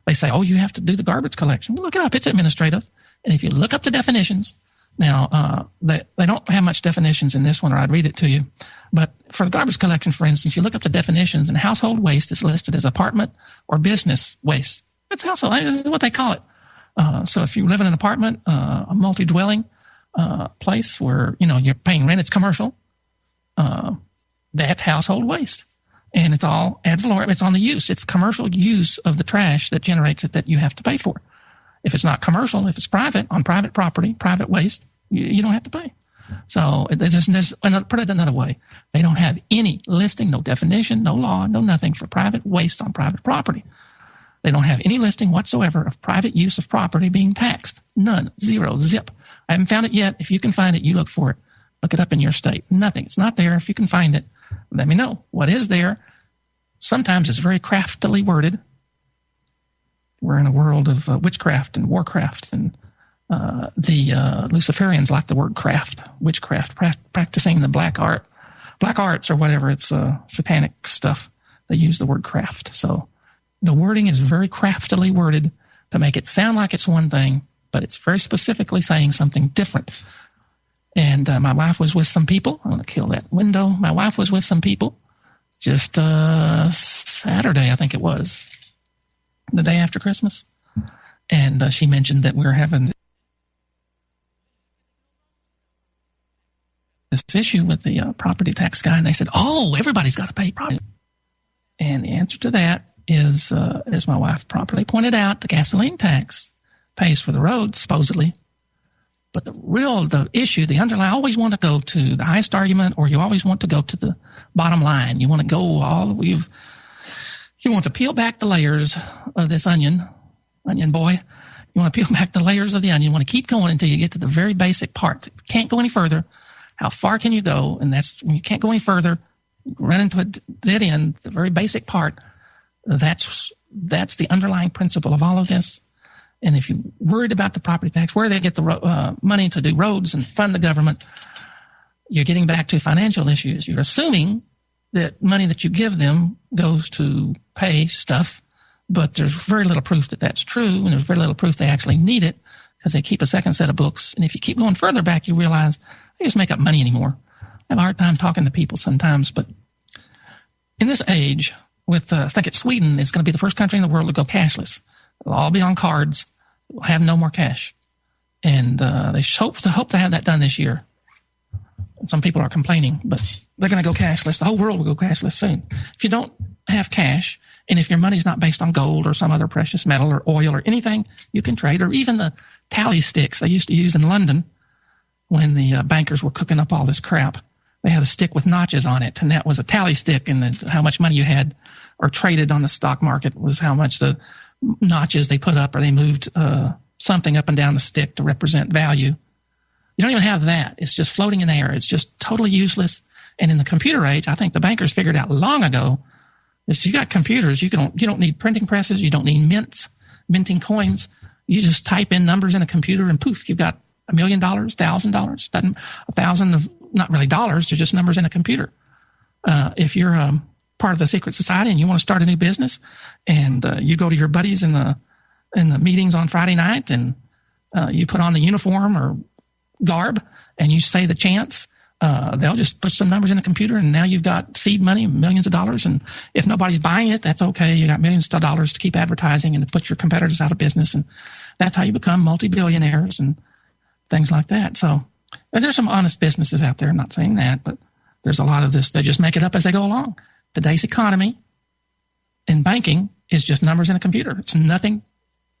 They say, you have to do the garbage collection. Well, look it up. It's administrative. And if you look up the definitions, now, they don't have much definitions in this one, or I'd read it to you. But for the garbage collection, for instance, you look up the definitions, and household waste is listed as apartment or business waste. It's household. This is what they call it. So if you live in an apartment, a multi-dwelling place where, you're paying rent, it's commercial, that's household waste. And it's all ad valorem. It's on the use. It's commercial use of the trash that generates it that you have to pay for. If it's not commercial, if it's private, on private property, private waste, you don't have to pay. So put it another way. They don't have any listing, no definition, no law, no nothing for private waste on private property. They don't have any listing whatsoever of private use of property being taxed. None. Zero. Zip. I haven't found it yet. If you can find it, you look for it. Look it up in your state. Nothing. It's not there. If you can find it, let me know. What is there? Sometimes it's very craftily worded. We're in a world of witchcraft and warcraft, and the Luciferians like the word craft, witchcraft, practicing the black arts or whatever. It's satanic stuff. They use the word craft. So the wording is very craftily worded to make it sound like it's one thing, but it's very specifically saying something different. And my wife was with some people. I'm going to kill that window. My wife was with some people just Saturday, I think it was, the day after Christmas. And she mentioned that we were having this issue with the property tax guy. And they said, oh, everybody's got to pay property. And the answer to that is, as my wife properly pointed out, the gasoline tax pays for the road, supposedly. But the issue, the underlying, I always want to go to the highest argument, or you always want to go to the bottom line. You want to go you want to peel back the layers of this onion boy. You want to peel back the layers of the onion. You want to keep going until you get to the very basic part. If you can't go any further, how far can you go? And that's when you can't go any further, you run into a dead end, the very basic part. That's the underlying principle of all of this. And if you're worried about the property tax, where they get the money to do roads and fund the government, you're getting back to financial issues. You're assuming that money that you give them goes to pay stuff, but there's very little proof that that's true, and there's very little proof they actually need it because they keep a second set of books. And if you keep going further back, you realize they just make up money anymore. I have a hard time talking to people sometimes, but in this age, I think Sweden is going to be the first country in the world to go cashless. It'll all be on cards. We'll have no more cash. And they hope to have that done this year. Some people are complaining, but they're going to go cashless. The whole world will go cashless soon. If you don't have cash, and if your money's not based on gold or some other precious metal or oil or anything you can trade, or even the tally sticks they used to use in London when the bankers were cooking up all this crap. They had a stick with notches on it, and that was a tally stick, and how much money you had or traded on the stock market was how much the notches they put up, or they moved something up and down the stick to represent value. You don't even have that. It's just floating in the air. It's just totally useless. And in the computer age, I think the bankers figured out long ago, if you got computers, you don't need printing presses. You don't need minting coins. You just type in numbers in a computer and poof, you've got $1 million, $1,000, $1,000 of not really dollars. They're just numbers in a computer. If you're part of the secret society and you want to start a new business, and you go to your buddies in the meetings on Friday night, and you put on the uniform or garb and you say the chants, they'll just put some numbers in a computer, and now you've got seed money, millions of dollars. And if nobody's buying it, that's okay. You got millions of dollars to keep advertising and to put your competitors out of business. And that's how you become multi-billionaires and things like that. So there's some honest businesses out there. I'm not saying that, but there's a lot of this. They just make it up as they go along. Today's economy in banking is just numbers in a computer. It's nothing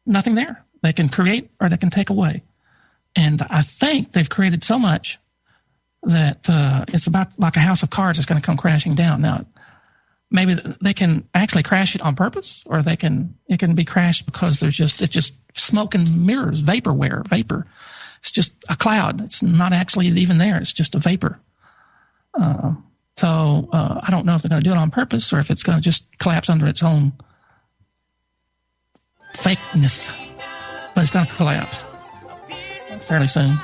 there. They can create or they can take away. And I think they've created so much that it's about like a house of cards that's going to come crashing down. Now, maybe they can actually crash it on purpose, or it can be crashed because it's just smoke and mirrors, vapor. It's just a cloud. It's not actually even there. It's just a vapor. So I don't know if they're going to do it on purpose or if it's going to just collapse under its own fakeness. But it's going to collapse fairly soon.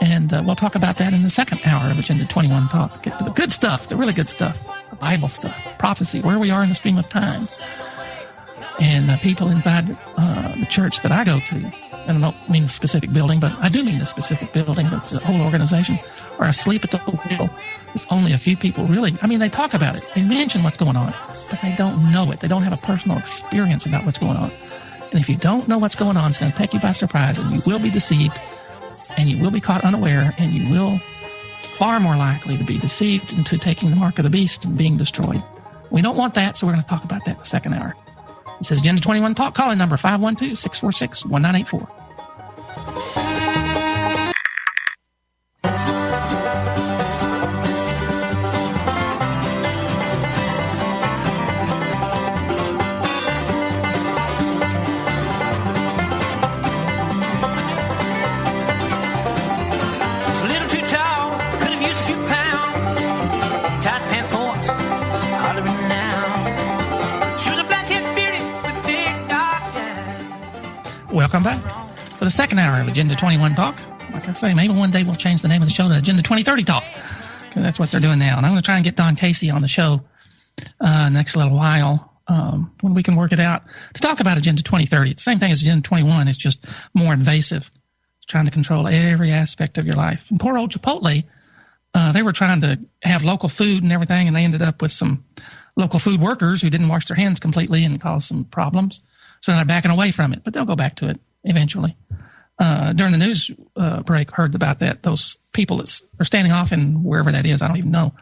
And we'll talk about that in the second hour of Agenda 21 Talk. Get to the good stuff, the really good stuff, the Bible stuff, prophecy, where we are in the stream of time. And people inside the church that I go to, and I don't mean the specific building, but I do mean the specific building, but the whole organization, are asleep at the wheel. It's only a few people really. I mean, they talk about it. They mention what's going on, but they don't know it. They don't have a personal experience about what's going on. And if you don't know what's going on, it's going to take you by surprise, and you will be deceived, and you will be caught unaware, and you will far more likely to be deceived into taking the mark of the beast and being destroyed. We don't want that, so we're going to talk about that in the second hour. It says Agenda 21 Talk, calling number 512-646-1984. She was a black-haired beauty with big dark eyes. welcome back for the second hour of Agenda 21 Talk. Like I say, maybe one day we'll change the name of the show to Agenda 2030 Talk, because that's what they're doing now. And I'm going to try and get Don Casey on the show next little while when we can work it out to talk about Agenda 2030. It's the same thing as Agenda 21. It's just more invasive. It's trying to control every aspect of your life. And poor old Chipotle, they were trying to have local food and everything, and they ended up with some local food workers who didn't wash their hands completely and caused some problems. So they're backing away from it, but they'll go back to it eventually. During the news break, heard about that. Those people that are standing off in wherever that is, I don't even know,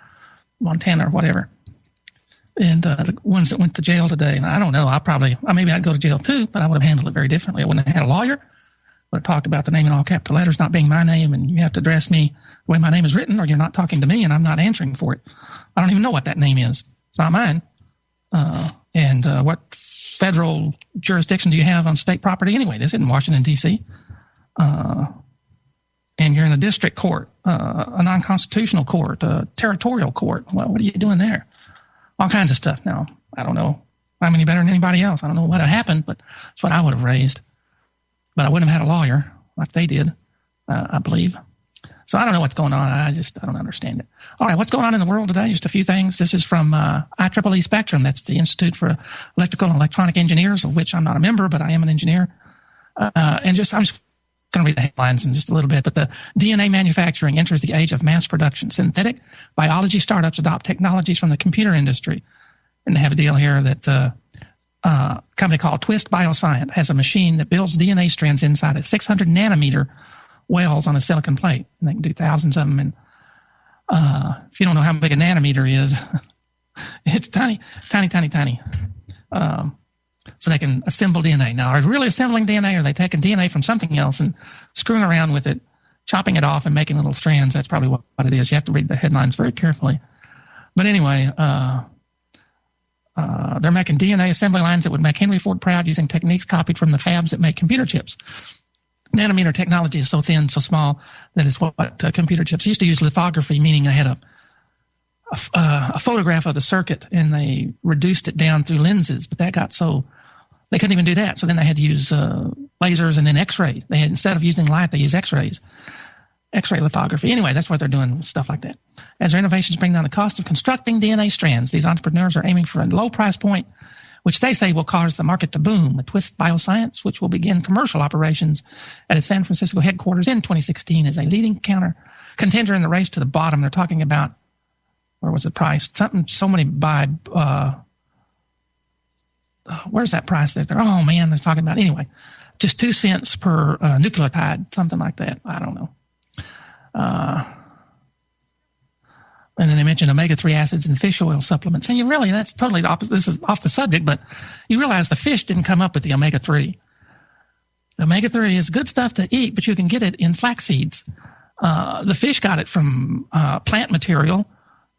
Montana or whatever. And the ones that went to jail today, and I don't know, maybe I'd go to jail too, but I would have handled it very differently. I wouldn't have had a lawyer. Would have talked about the name in all capital letters not being my name, and you have to address me the way my name is written, or you're not talking to me and I'm not answering for it. I don't even know what that name is. It's not mine. And what federal jurisdiction do you have on state property anyway? This isn't Washington, D.C. And you're in a district court, a non-constitutional court, a territorial court. Well, what are you doing there? All kinds of stuff. Now, I don't know. I'm any better than anybody else. I don't know what happened, but that's what I would have raised. But I wouldn't have had a lawyer like they did, I believe. So I don't know what's going on. I don't understand it. All right, what's going on in the world today? Just a few things. This is from IEEE Spectrum. That's the Institute for Electrical and Electronic Engineers, of which I'm not a member, but I am an engineer. I'm just going to read the headlines in just a little bit. But the DNA manufacturing enters the age of mass production. Synthetic biology startups adopt technologies from the computer industry. And they have a deal here that a company called Twist Bioscience has a machine that builds DNA strands inside a 600 nanometer wells on a silicon plate. And they can do thousands of them. And if you don't know how big a nanometer is, it's tiny, tiny, tiny, tiny. So they can assemble DNA. Now, are they really assembling DNA, or are they taking DNA from something else and screwing around with it, chopping it off and making little strands? That's probably what it is. You have to read the headlines very carefully. But anyway, they're making DNA assembly lines that would make Henry Ford proud, using techniques copied from the fabs that make computer chips. Nanometer technology is so thin, so small, that is what computer chips used to use. Lithography, meaning they had a photograph of the circuit and they reduced it down through lenses, but that got so they couldn't even do that. So then they had to use lasers and then X-ray. Instead of using light, they use X-rays, X-ray lithography. Anyway, that's what they're doing, stuff like that. As their innovations bring down the cost of constructing DNA strands, these entrepreneurs are aiming for a low price point, which they say will cause the market to boom. The Twist Bioscience, which will begin commercial operations at its San Francisco headquarters in 2016, is a leading contender in the race to the bottom. They're talking about, where was the price? Somebody buy, where's that price that they're, oh man, they're talking about. Anyway, just 2 cents per nucleotide, something like that. I don't know. And then they mentioned omega-3 acids and fish oil supplements. And that's totally the opposite. This is off the subject, but you realize the fish didn't come up with the omega-3. The omega-3 is good stuff to eat, but you can get it in flax seeds. The fish got it from plant material.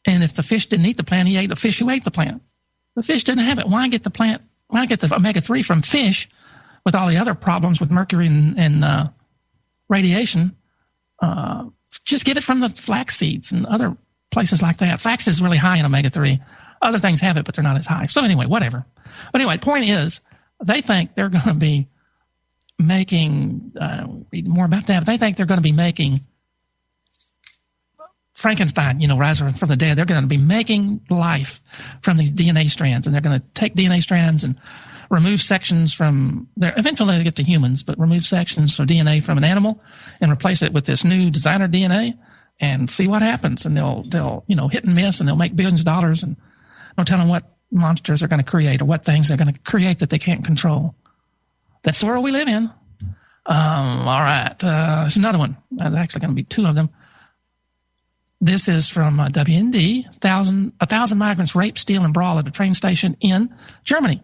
And if the fish didn't eat the plant, he ate the fish who ate the plant. The fish didn't have it. Why get the plant? Why get the omega-3 from fish with all the other problems with mercury and radiation? Just get it from the flax seeds and other places like that. Flax is really high in omega-3. Other things have it, but they're not as high. So anyway, whatever. But anyway, point is, they think they're going to be making, read more about that, but they think they're going to be making Frankenstein, riser from the dead. They're going to be making life from these DNA strands, and they're going to take DNA strands and remove sections from there. Eventually they get to humans, but remove sections of DNA from an animal and replace it with this new designer DNA and see what happens. And they'll hit and miss, and they'll make billions of dollars, and no telling what monsters they're going to create or what things they're going to create that they can't control. That's the world we live in. All right. There's another one. There's actually going to be 2 of them. This is from WND. 1,000 migrants rape, steal, and brawl at a train station in Germany.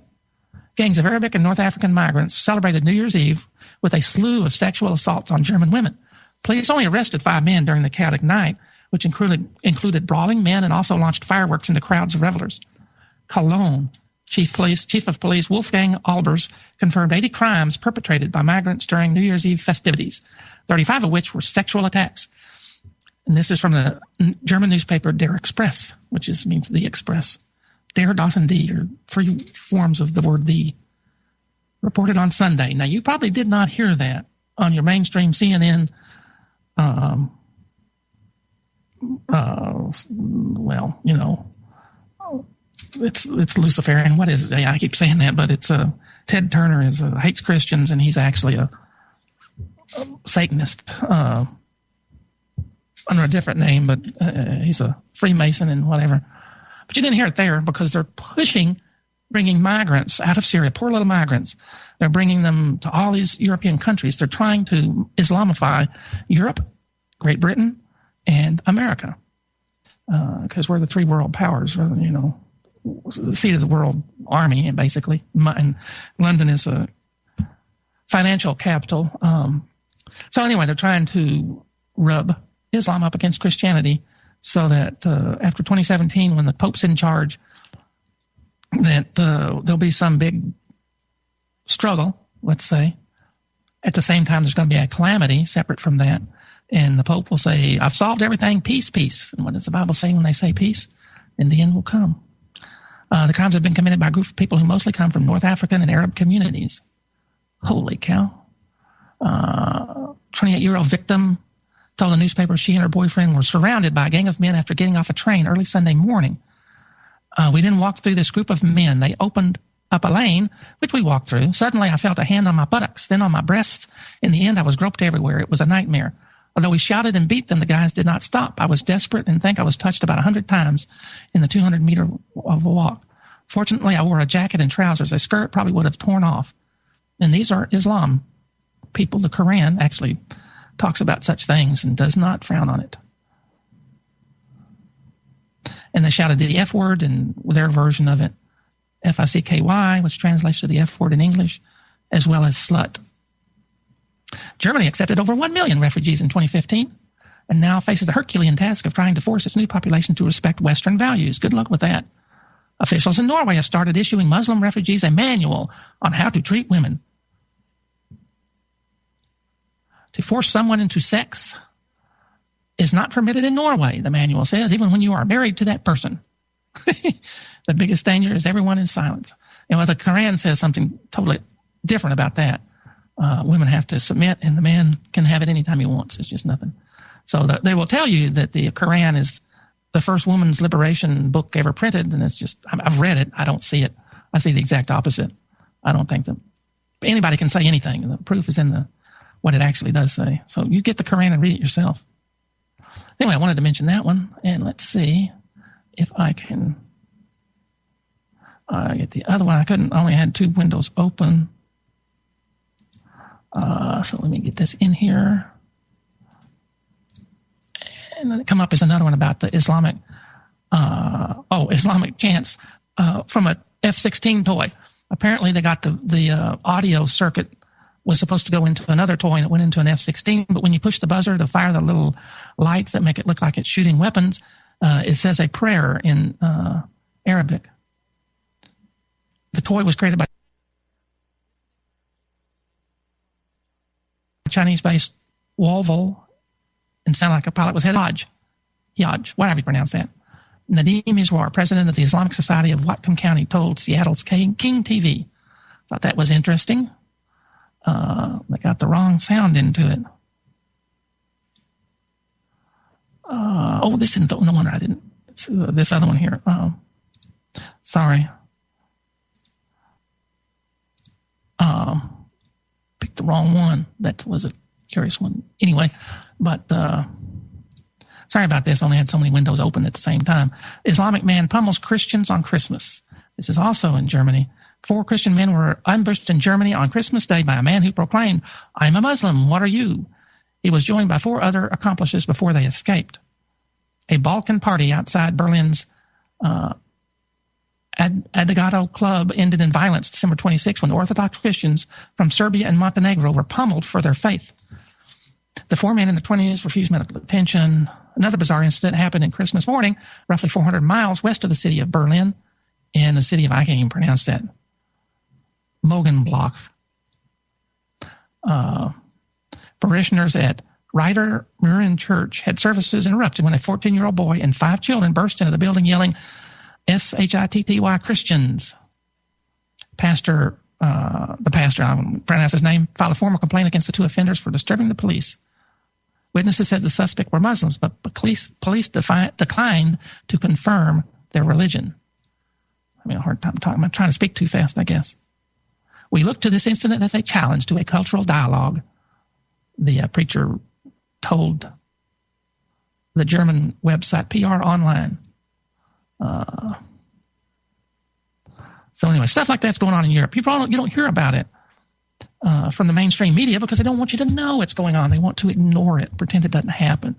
Gangs of Arabic and North African migrants celebrated New Year's Eve with a slew of sexual assaults on German women. Police only arrested 5 men during the chaotic night, which included brawling men, and also launched fireworks into crowds of revelers. Cologne Chief of Police Wolfgang Albers confirmed 80 crimes perpetrated by migrants during New Year's Eve festivities, 35 of which were sexual attacks. And this is from the German newspaper Der Express, which means the Express. Der, das, and die are 3 forms of the word the. reported on Sunday. Now, you probably did not hear that on your mainstream CNN. Well, you know, it's Luciferian. What is it? I keep saying that, but it's Ted Turner hates Christians, and he's actually a Satanist under a different name, but he's a Freemason and whatever. But you didn't hear it there because they're bringing migrants out of Syria, poor little migrants. They're bringing them to all these European countries. They're trying to Islamify Europe, Great Britain, and America, because we're the three world powers, you know, the seat of the world army, and basically, and London is a financial capital. So anyway, they're trying to rub Islam up against Christianity so that after 2017, when the Pope's in charge, that there'll be some big struggle, let's say. At the same time, there's going to be a calamity separate from that. And the Pope will say, I've solved everything, peace, peace. And what does the Bible say when they say peace? Then the end will come. The crimes have been committed by a group of people who mostly come from North African and Arab communities. Holy cow. 28-year-old victim told a newspaper she and her boyfriend were surrounded by a gang of men after getting off a train early Sunday morning. We then walked through this group of men. They opened up a lane, which we walked through. Suddenly, I felt a hand on my buttocks, then on my breasts. In the end, I was groped everywhere. It was a nightmare. Although we shouted and beat them, the guys did not stop. I was desperate and think I was touched about 100 times in the 200-meter of a walk. Fortunately, I wore a jacket and trousers. A skirt probably would have torn off. And these are Islam people. The Quran actually talks about such things and does not frown on it. And they shouted the F word and their version of it, F-I-C-K-Y, which translates to the F word in English, as well as slut. Germany accepted over 1 million refugees in 2015 and now faces the Herculean task of trying to force its new population to respect Western values. Good luck with that. Officials in Norway have started issuing Muslim refugees a manual on how to treat women. To force someone into sex is not permitted in Norway, the manual says, even when you are married to that person. The biggest danger is everyone in silence. And well, the Quran says something totally different about that. Women have to submit, and the man can have it anytime he wants. It's just nothing. So they will tell you that the Quran is the first woman's liberation book ever printed, and it's just, I've read it. I don't see it. I see the exact opposite. I don't think that anybody can say anything. The proof is in what it actually does say. So you get the Quran and read it yourself. Anyway, I wanted to mention that one, and let's see if I can get the other one. I only had two windows open. So let me get this in here. And then come up as another one about the Islamic chants from a F-16 toy. Apparently they got the audio circuit was supposed to go into another toy, and it went into an F-16. But when you push the buzzer to fire the little lights that make it look like it's shooting weapons, it says a prayer in Arabic. The toy was created by Chinese-based Wolvo and sounded like a pilot was head Yaj, whatever you pronounce that. Nadim Iswar, president of the Islamic Society of Whatcom County, told Seattle's King TV. Thought that was interesting. They got the wrong sound into it. This isn't no wonder I didn't. It's this other one here. Sorry. Picked the wrong one. That was a curious one. Anyway, but sorry about this. Only had so many windows open at the same time. Islamic man pummels Christians on Christmas. This is also in Germany. 4 Christian men were ambushed in Germany on Christmas Day by a man who proclaimed, "I'm a Muslim. What are you?" He was joined by 4 other accomplices before they escaped. A Balkan party outside Berlin's Adagado Club ended in violence December 26 when Orthodox Christians from Serbia and Montenegro were pummeled for their faith. The 4 men in their 20s refused medical attention. Another bizarre incident happened in Christmas morning, roughly 400 miles west of the city of Berlin, in the city of, I can't even pronounce that, Mogenblock. Parishioners at Reiter Murin Church had services interrupted when a 14-year-old boy and 5 children burst into the building yelling, "SHITTY Christians." Pastor the pastor, I won't pronounce his name, filed a formal complaint against the two offenders for disturbing the police. Witnesses said the suspect were Muslims, but police declined to confirm their religion. I mean, a hard time talking. I'm trying to speak too fast, I guess. We look to this incident as a challenge to a cultural dialogue, the preacher told the German website PR Online. So anyway, stuff like that's going on in Europe. You don't hear about it from the mainstream media because they don't want you to know it's going on. They want to ignore it, pretend it doesn't happen.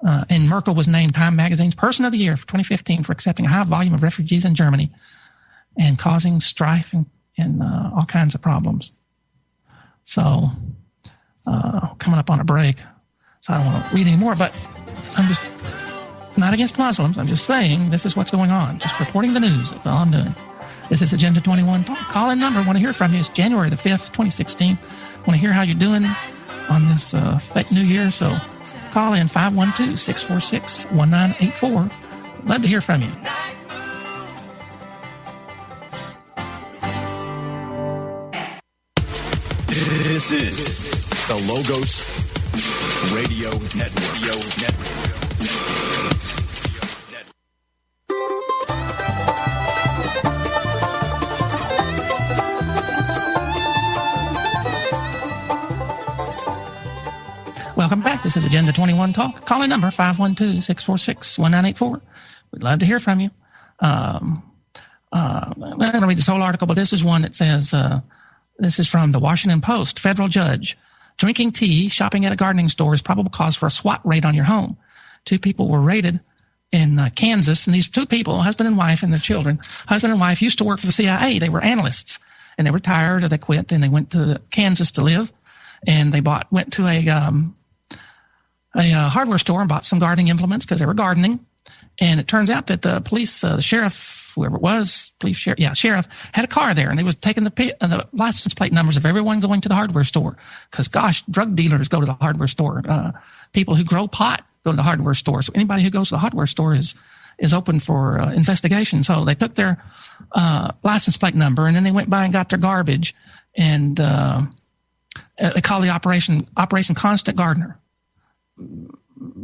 And Merkel was named Time Magazine's Person of the Year for 2015 for accepting a high volume of refugees in Germany and causing strife and all kinds of problems. So, coming up on a break, so I don't want to read anymore, but I'm just not against Muslims. I'm just saying this is what's going on. Just reporting the news. That's all I'm doing. This is Agenda 21 Talk. Call-in number. I want to hear from you. It's January the 5th, 2016. I want to hear how you're doing on this fake New Year. So call in 512-646-1984. Love to hear from you. This is the Logos Radio Network. Welcome back. This is Agenda 21 Talk. Call in number 512-646-1984. We'd love to hear from you. I'm not going to read this whole article, but this is one that says, this is from the Washington Post. Federal judge: drinking tea, shopping at a gardening store is probable cause for a SWAT raid on your home. 2 people were raided in Kansas, and these 2 people, husband and wife and their children, husband and wife used to work for the CIA. They were analysts, and they retired or they quit, and they went to Kansas to live, and they went to a hardware store and bought some gardening implements because they were gardening. And it turns out that the police, the sheriff, whoever it was, sheriff, had a car there, and they was taking the license plate numbers of everyone going to the hardware store. Because, gosh, drug dealers go to the hardware store. People who grow pot go to the hardware store. So anybody who goes to the hardware store is open for investigation. So they took their license plate number, and then they went by and got their garbage, and they call the operation Constant Gardener.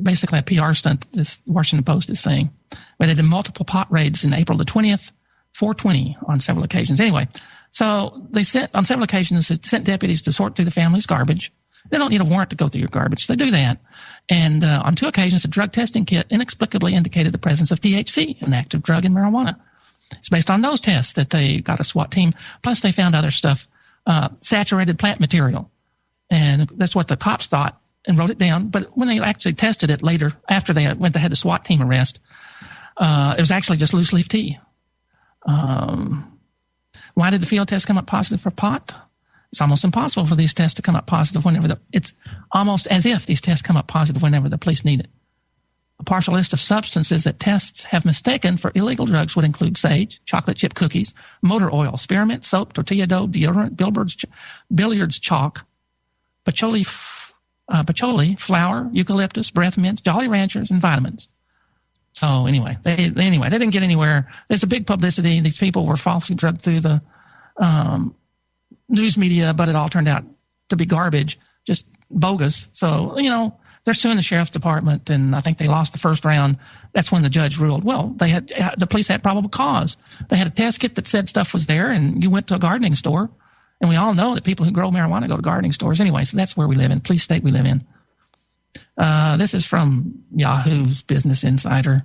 Basically a PR stunt, this Washington Post is saying, where they did multiple pot raids in April the 20th, 420 on several occasions. Anyway, so they sent deputies to sort through the family's garbage. They don't need a warrant to go through your garbage. They do that. And on 2 occasions, a drug testing kit inexplicably indicated the presence of THC, an active drug in marijuana. It's based on those tests that they got a SWAT team. Plus, they found other stuff, saturated plant material. And that's what the cops thought and wrote it down. But when they actually tested it later, after they had the SWAT team arrest, it was actually just loose leaf tea. Why did the field test come up positive for pot? It's almost impossible for these tests to come up positive it's almost as if these tests come up positive whenever the police need it. A partial list of substances that tests have mistaken for illegal drugs would include sage, chocolate chip cookies, motor oil, spearmint, soap, tortilla dough, deodorant, billiards chalk, patchouli, flour, eucalyptus, breath mints, Jolly Ranchers, and vitamins. So anyway, they didn't get anywhere. There's a big publicity. These people were falsely drugged through the news media, but it all turned out to be garbage, just bogus. So, they're suing the sheriff's department, and I think they lost the first round. That's when the judge ruled, well, the police had probable cause. They had a test kit that said stuff was there, and you went to a gardening store. And we all know that people who grow marijuana go to gardening stores anyway, so that's where we live in, police state we live in. This is from Yahoo's Business Insider.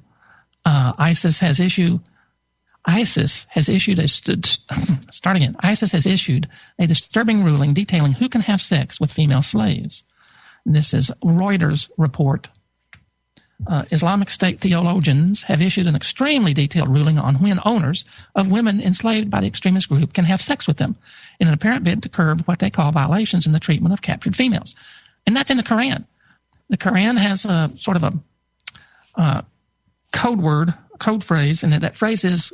ISIS has issued a disturbing ruling detailing who can have sex with female slaves. And this is Reuters report. Islamic State theologians have issued an extremely detailed ruling on when owners of women enslaved by the extremist group can have sex with them in an apparent bid to curb what they call violations in the treatment of captured females. And that's in the Quran. The Quran has a sort of a code phrase, and that phrase is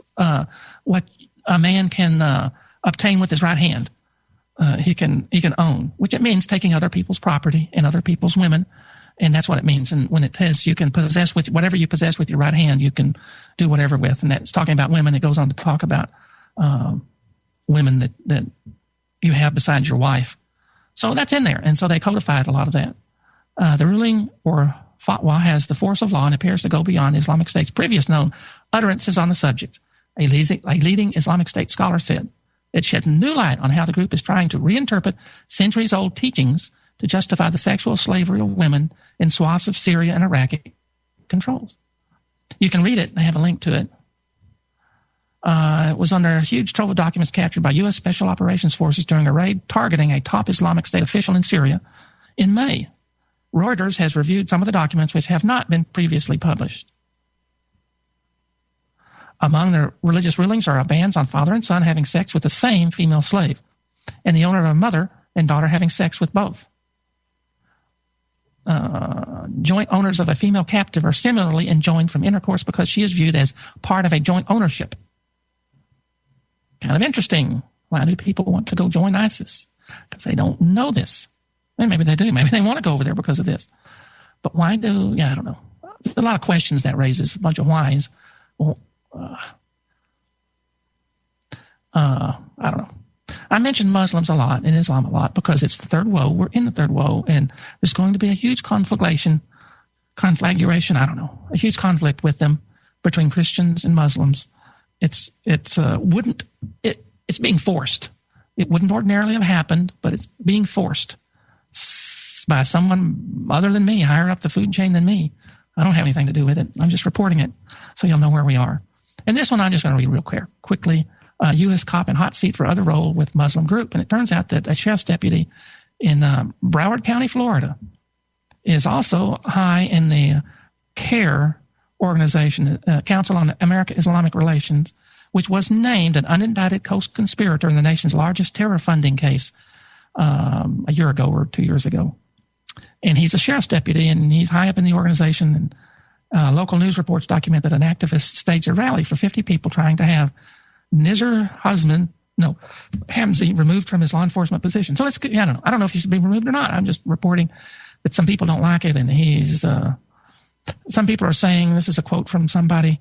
what a man can obtain with his right hand. He can own, which it means taking other people's property and other people's women. And that's what it means. And when it says you can possess with whatever you possess with your right hand, you can do whatever with. And that's talking about women. It goes on to talk about women that you have besides your wife. So that's in there. And so they codified a lot of that. The ruling or fatwa has the force of law and appears to go beyond the Islamic State's previous known utterances on the subject. A leading Islamic State scholar said, it shed new light on how the group is trying to reinterpret centuries-old teachings to justify the sexual slavery of women in swaths of Syria and Iraqi controls. You can read it. I have a link to it. It was under a huge trove of documents captured by U.S. Special Operations Forces during a raid targeting a top Islamic State official in Syria in May. Reuters has reviewed some of the documents which have not been previously published. Among the religious rulings are bans on father and son having sex with the same female slave, and the owner of a mother and daughter having sex with both. Joint owners of a female captive are similarly enjoined from intercourse because she is viewed as part of a joint ownership. Kind of interesting. Why do people want to go join ISIS? Because they don't know this. And maybe they do. Maybe they want to go over there because of this. But why do, I don't know. There's a lot of questions that raises, a bunch of whys. Well, I don't know. I mentioned Muslims a lot and Islam a lot because it's the third woe. We're in the third woe, and there's going to be a huge conflagration, I don't know, a huge conflict with them between Christians and Muslims. It's being forced. It wouldn't ordinarily have happened, but it's being forced by someone other than me, higher up the food chain than me. I don't have anything to do with it. I'm just reporting it so you'll know where we are. And this one I'm just going to read real quickly. U.S. cop in hot seat for other role with Muslim group. And it turns out that a sheriff's deputy in Broward County, Florida, is also high in the CARE organization, Council on American-Islamic Relations, which was named an unindicted co-conspirator in the nation's largest terror funding case a year ago or 2 years ago. And he's a sheriff's deputy, and he's high up in the organization. And local news reports document that an activist staged a rally for 50 people trying to have Hamzi removed from his law enforcement position. So it's, I don't know if he should be removed or not. I'm just reporting that some people don't like it, and he's, some people are saying, this is a quote from somebody,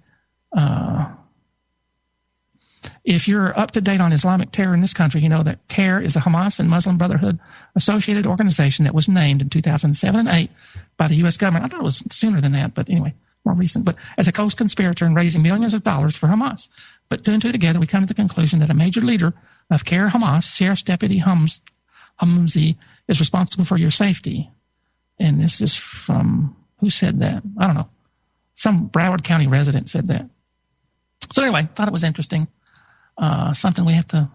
if you're up to date on Islamic terror in this country, you know that CARE is a Hamas and Muslim Brotherhood associated organization that was named in 2007 and 2008 by the U.S. government. I thought it was sooner than that, but anyway, more recent. But as a co-conspirator in raising millions of dollars for Hamas. But two and two together, we come to the conclusion that a major leader of CARE Hamas, Sheriff's Deputy Hamzi, is responsible for your safety. And this is from, who said that? I don't know. Some Broward County resident said that. So anyway, thought it was interesting. Something we have to,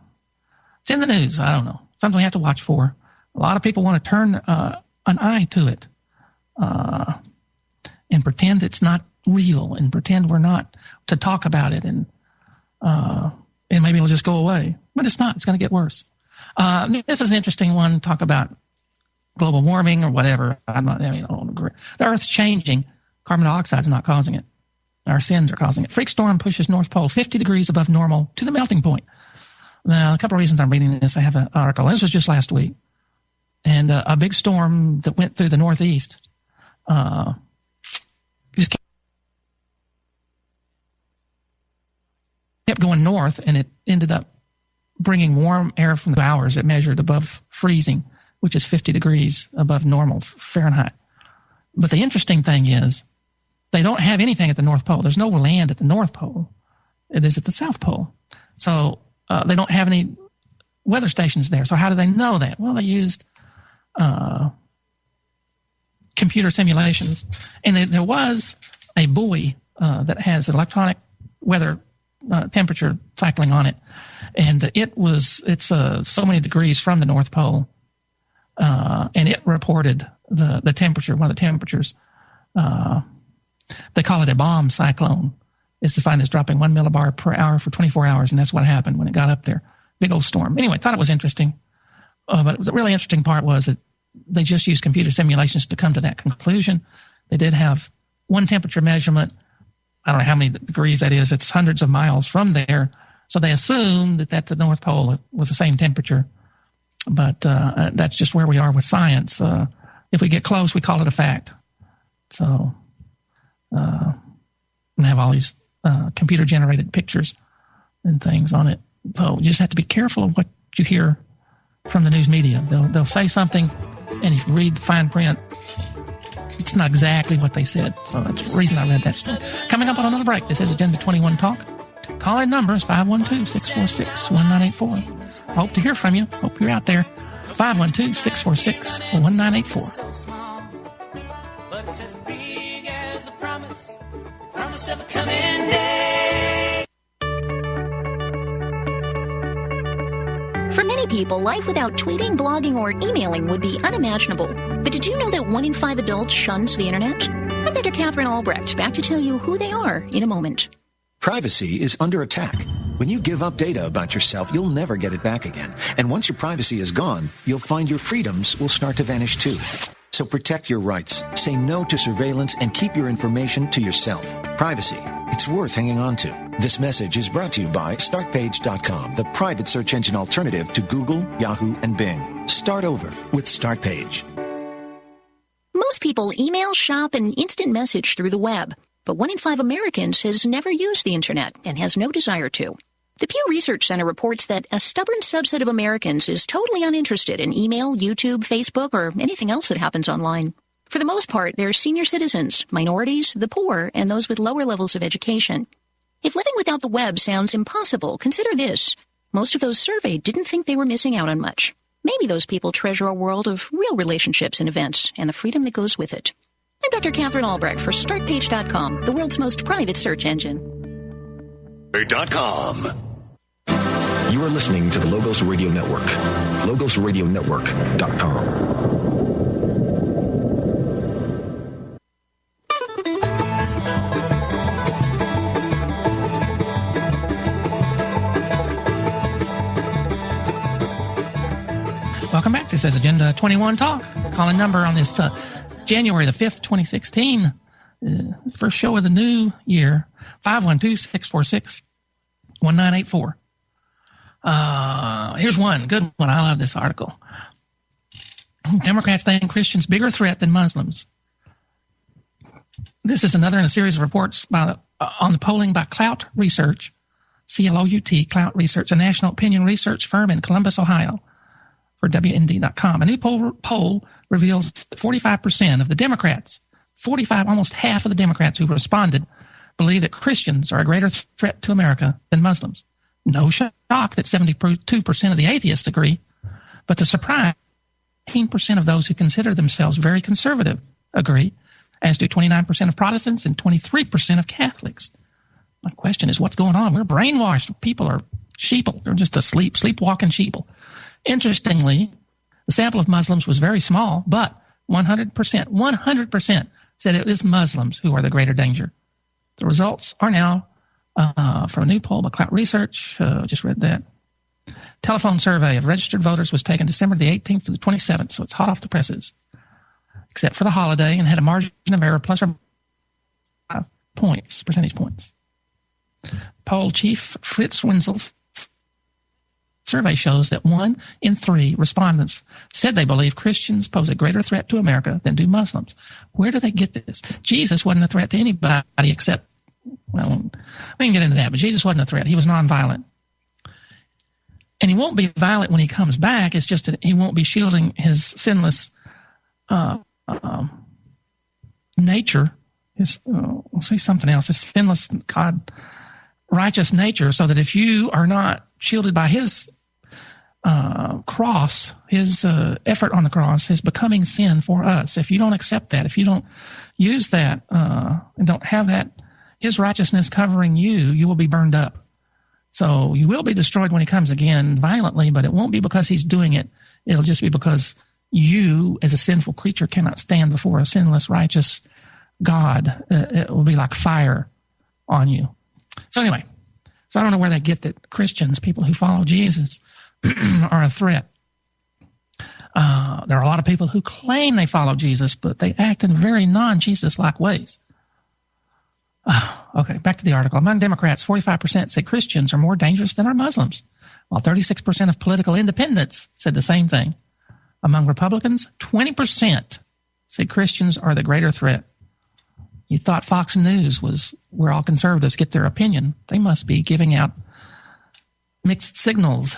it's in the news. I don't know. Something we have to watch for. A lot of people want to turn an eye to it and pretend it's not real and pretend we're not to talk about it and maybe it'll just go away. But it's not. It's going to get worse. This is an interesting one. Talk about global warming or whatever. I don't agree. The Earth's changing. Carbon dioxide is not causing it. Our sins are causing it. Freak storm pushes North Pole 50 degrees above normal to the melting point. Now, a couple of reasons I'm reading this. I have an article. This was just last week. And a big storm that went through the Northeast just kept going north, and it ended up bringing warm air from the hours. It measured above freezing, which is 50 degrees above normal Fahrenheit. But the interesting thing is they don't have anything at the North Pole. There's no land at the North Pole. It is at the South Pole. So they don't have any weather stations there. So how do they know that? Well, they used computer simulations. And there was a buoy that has electronic weather temperature cycling on it. And it's so many degrees from the North Pole. And it reported the temperature, one of the temperatures. They call it a bomb cyclone. It's defined as dropping 1 millibar per hour for 24 hours. And that's what happened when it got up there. Big old storm. Anyway, thought it was interesting. But the really interesting part was that they just used computer simulations to come to that conclusion. They did have one temperature measurement. I don't know how many degrees that is. It's hundreds of miles from there. So they assumed that at the North Pole was the same temperature. But that's just where we are with science. If we get close, we call it a fact. So and have all these computer-generated pictures and things on it. So you just have to be careful of what you hear from the news media. They'll say something, and if you read the fine print, it's not exactly what they said. So that's the reason I read that story. Coming up on another break, this is Agenda 21 Talk. Call-in number is 512-646-1984. I hope to hear from you. Hope you're out there. 512-646-1984. But it's as big as the promise of a coming day. For many people, life without tweeting, blogging, or emailing would be unimaginable. But did you know that 1 in 5 adults shuns the internet? I'm Dr. Catherine Albrecht, back to tell you who they are in a moment. Privacy is under attack. When you give up data about yourself, you'll never get it back again. And once your privacy is gone, you'll find your freedoms will start to vanish too. So protect your rights, say no to surveillance, and keep your information to yourself. Privacy, it's worth hanging on to. This message is brought to you by StartPage.com, the private search engine alternative to Google, Yahoo, and Bing. Start over with StartPage. Most people email, shop, and instant message through the web. But 1 in 5 Americans has never used the internet and has no desire to. The Pew Research Center reports that a stubborn subset of Americans is totally uninterested in email, YouTube, Facebook, or anything else that happens online. For the most part, they're senior citizens, minorities, the poor, and those with lower levels of education. If living without the web sounds impossible, consider this. Most of those surveyed didn't think they were missing out on much. Maybe those people treasure a world of real relationships and events and the freedom that goes with it. I'm Dr. Catherine Albrecht for StartPage.com, the world's most private search engine. .com. You are listening to the Logos Radio Network. LogosRadioNetwork.com. Welcome back. This is Agenda 21 Talk. Calling number on this January the 5th, 2016, first show of the new year, 512-646-1984. Here's one, good one. I love this article. Democrats think Christians bigger threat than Muslims. This is another in a series of reports on the polling by Clout Research, C-L-O-U-T, Clout Research, a national opinion research firm in Columbus, Ohio, for WND.com. A new poll reveals that 45% of the Democrats, almost half of the Democrats who responded, believe that Christians are a greater threat to America than Muslims. No shock that 72% of the atheists agree, but the surprise, 18% of those who consider themselves very conservative agree, as do 29% of Protestants and 23% of Catholics. My question is, what's going on? We're brainwashed. People are sheeple. They're just asleep, sleepwalking sheeple. Interestingly, the sample of Muslims was very small, but 100% said it is Muslims who are the greater danger. The results are now from a new poll by Clout Research. Just read that. Telephone survey of registered voters was taken December the 18th to the 27th, so it's hot off the presses, except for the holiday, and had a margin of error plus or percentage points. Poll chief Fritz Wenzel's survey shows that 1 in 3 respondents said they believe Christians pose a greater threat to America than do Muslims. Where do they get this? Jesus wasn't a threat to anybody except, well, we can get into that, but Jesus wasn't a threat. He was nonviolent. And he won't be violent when he comes back. It's just that he won't be shielding his sinless nature, we'll say something else, his sinless, God, righteous nature, so that if you are not shielded by his cross, his effort on the cross, his becoming sin for us, if you don't accept that, if you don't use that and don't have that, his righteousness covering you, you will be burned up. So you will be destroyed when he comes again violently, but it won't be because he's doing it. It'll just be because you, as a sinful creature, cannot stand before a sinless, righteous God. It will be like fire on you. So anyway, so I don't know where they get that Christians, people who follow Jesus, are a threat. There are a lot of people who claim they follow Jesus, but they act in very non-Jesus-like ways. Okay, back to the article. Among Democrats, 45% say Christians are more dangerous than are Muslims, while 36% of political independents said the same thing. Among Republicans, 20% say Christians are the greater threat. You thought Fox News was where all conservatives get their opinion. They must be giving out mixed signals.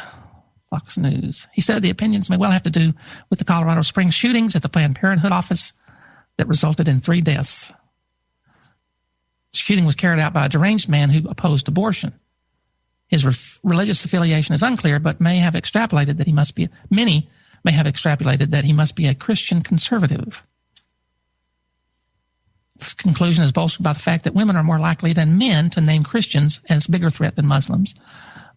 Fox News. He said the opinions may well have to do with the Colorado Springs shootings at the Planned Parenthood office that resulted in 3 deaths. The shooting was carried out by a deranged man who opposed abortion. His religious affiliation is unclear, but many may have extrapolated that he must be a Christian conservative. This conclusion is bolstered by the fact that women are more likely than men to name Christians as bigger threat than Muslims.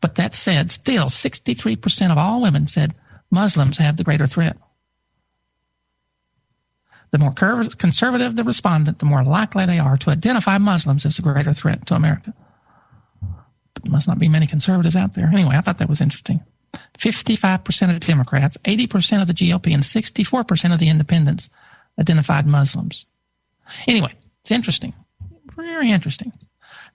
But that said, still 63% of all women said Muslims have the greater threat. The more conservative the respondent, the more likely they are to identify Muslims as a greater threat to America. But there must not be many conservatives out there. Anyway, I thought that was interesting. 55% of Democrats, 80% of the GOP, and 64% of the independents identified Muslims. Anyway, it's interesting. Very interesting.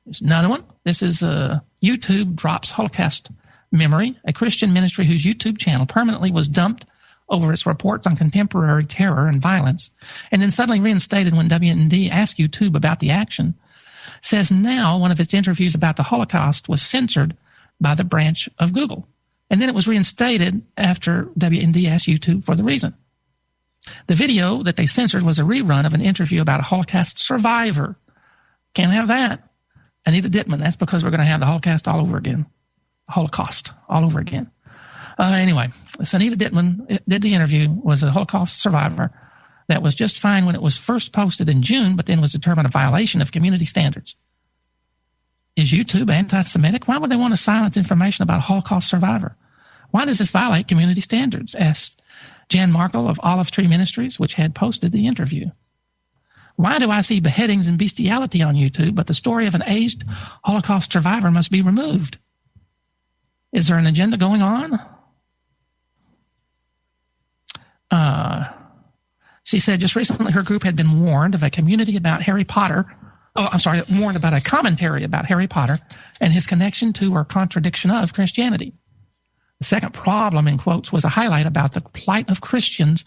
There's another one. This is YouTube drops Holocaust Memory, a Christian ministry whose YouTube channel permanently was dumped over its reports on contemporary terror and violence, and then suddenly reinstated when WND asked YouTube about the action, says now one of its interviews about the Holocaust was censored by the branch of Google. And then it was reinstated after WND asked YouTube for the reason. The video that they censored was a rerun of an interview about a Holocaust survivor. Can't have that. Anita Dittman, that's because we're going to have the Holocaust all over again. Holocaust all over again. Anyway, so Anita Dittman did the interview, was a Holocaust survivor that was just fine when it was first posted in June, but then was determined a violation of community standards. Is YouTube anti-Semitic? Why would they want to silence information about a Holocaust survivor? Why does this violate community standards? Asked Jan Markle of Olive Tree Ministries, which had posted the interview. Why do I see beheadings and bestiality on YouTube, but the story of an aged Holocaust survivor must be removed? Is there an agenda going on? She said just recently her group had been warned of a community about Harry Potter. Warned about a commentary about Harry Potter and his connection to or contradiction of Christianity. The second problem, in quotes, was a highlight about the plight of Christians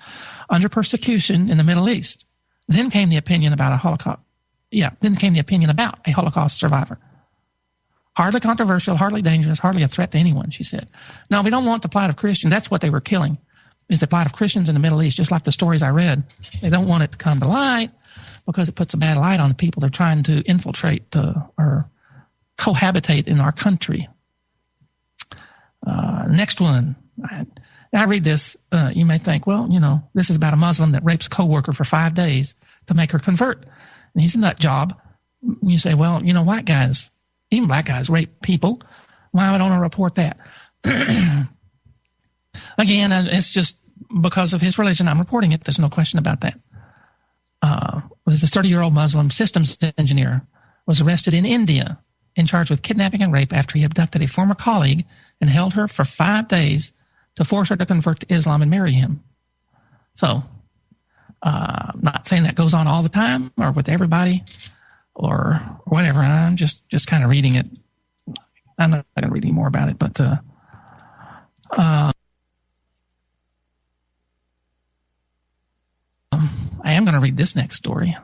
under persecution in the Middle East. Then came the opinion about a Holocaust survivor. Hardly controversial, hardly dangerous, hardly a threat to anyone, she said. No, we don't want the plight of Christians. That's what they were killing, is the plight of Christians in the Middle East, just like the stories I read. They don't want it to come to light because it puts a bad light on the people they're trying to infiltrate or cohabitate in our country. Next one. I read this. You may think, well, this is about a Muslim that rapes a coworker for 5 days to make her convert. And he's a nut job. You say, well, white guys, even black guys rape people. Why don't I report that? Again, it's just because of his religion. I'm reporting it. There's no question about that. This 30-year-old Muslim systems engineer was arrested in India and charged with kidnapping and rape after he abducted a former colleague and held her for 5 days to force her to convert to Islam and marry him. So, I'm not saying that goes on all the time or with everybody or whatever. I'm just kind of reading it. I'm not going to read any more about it, but I am going to read this next story.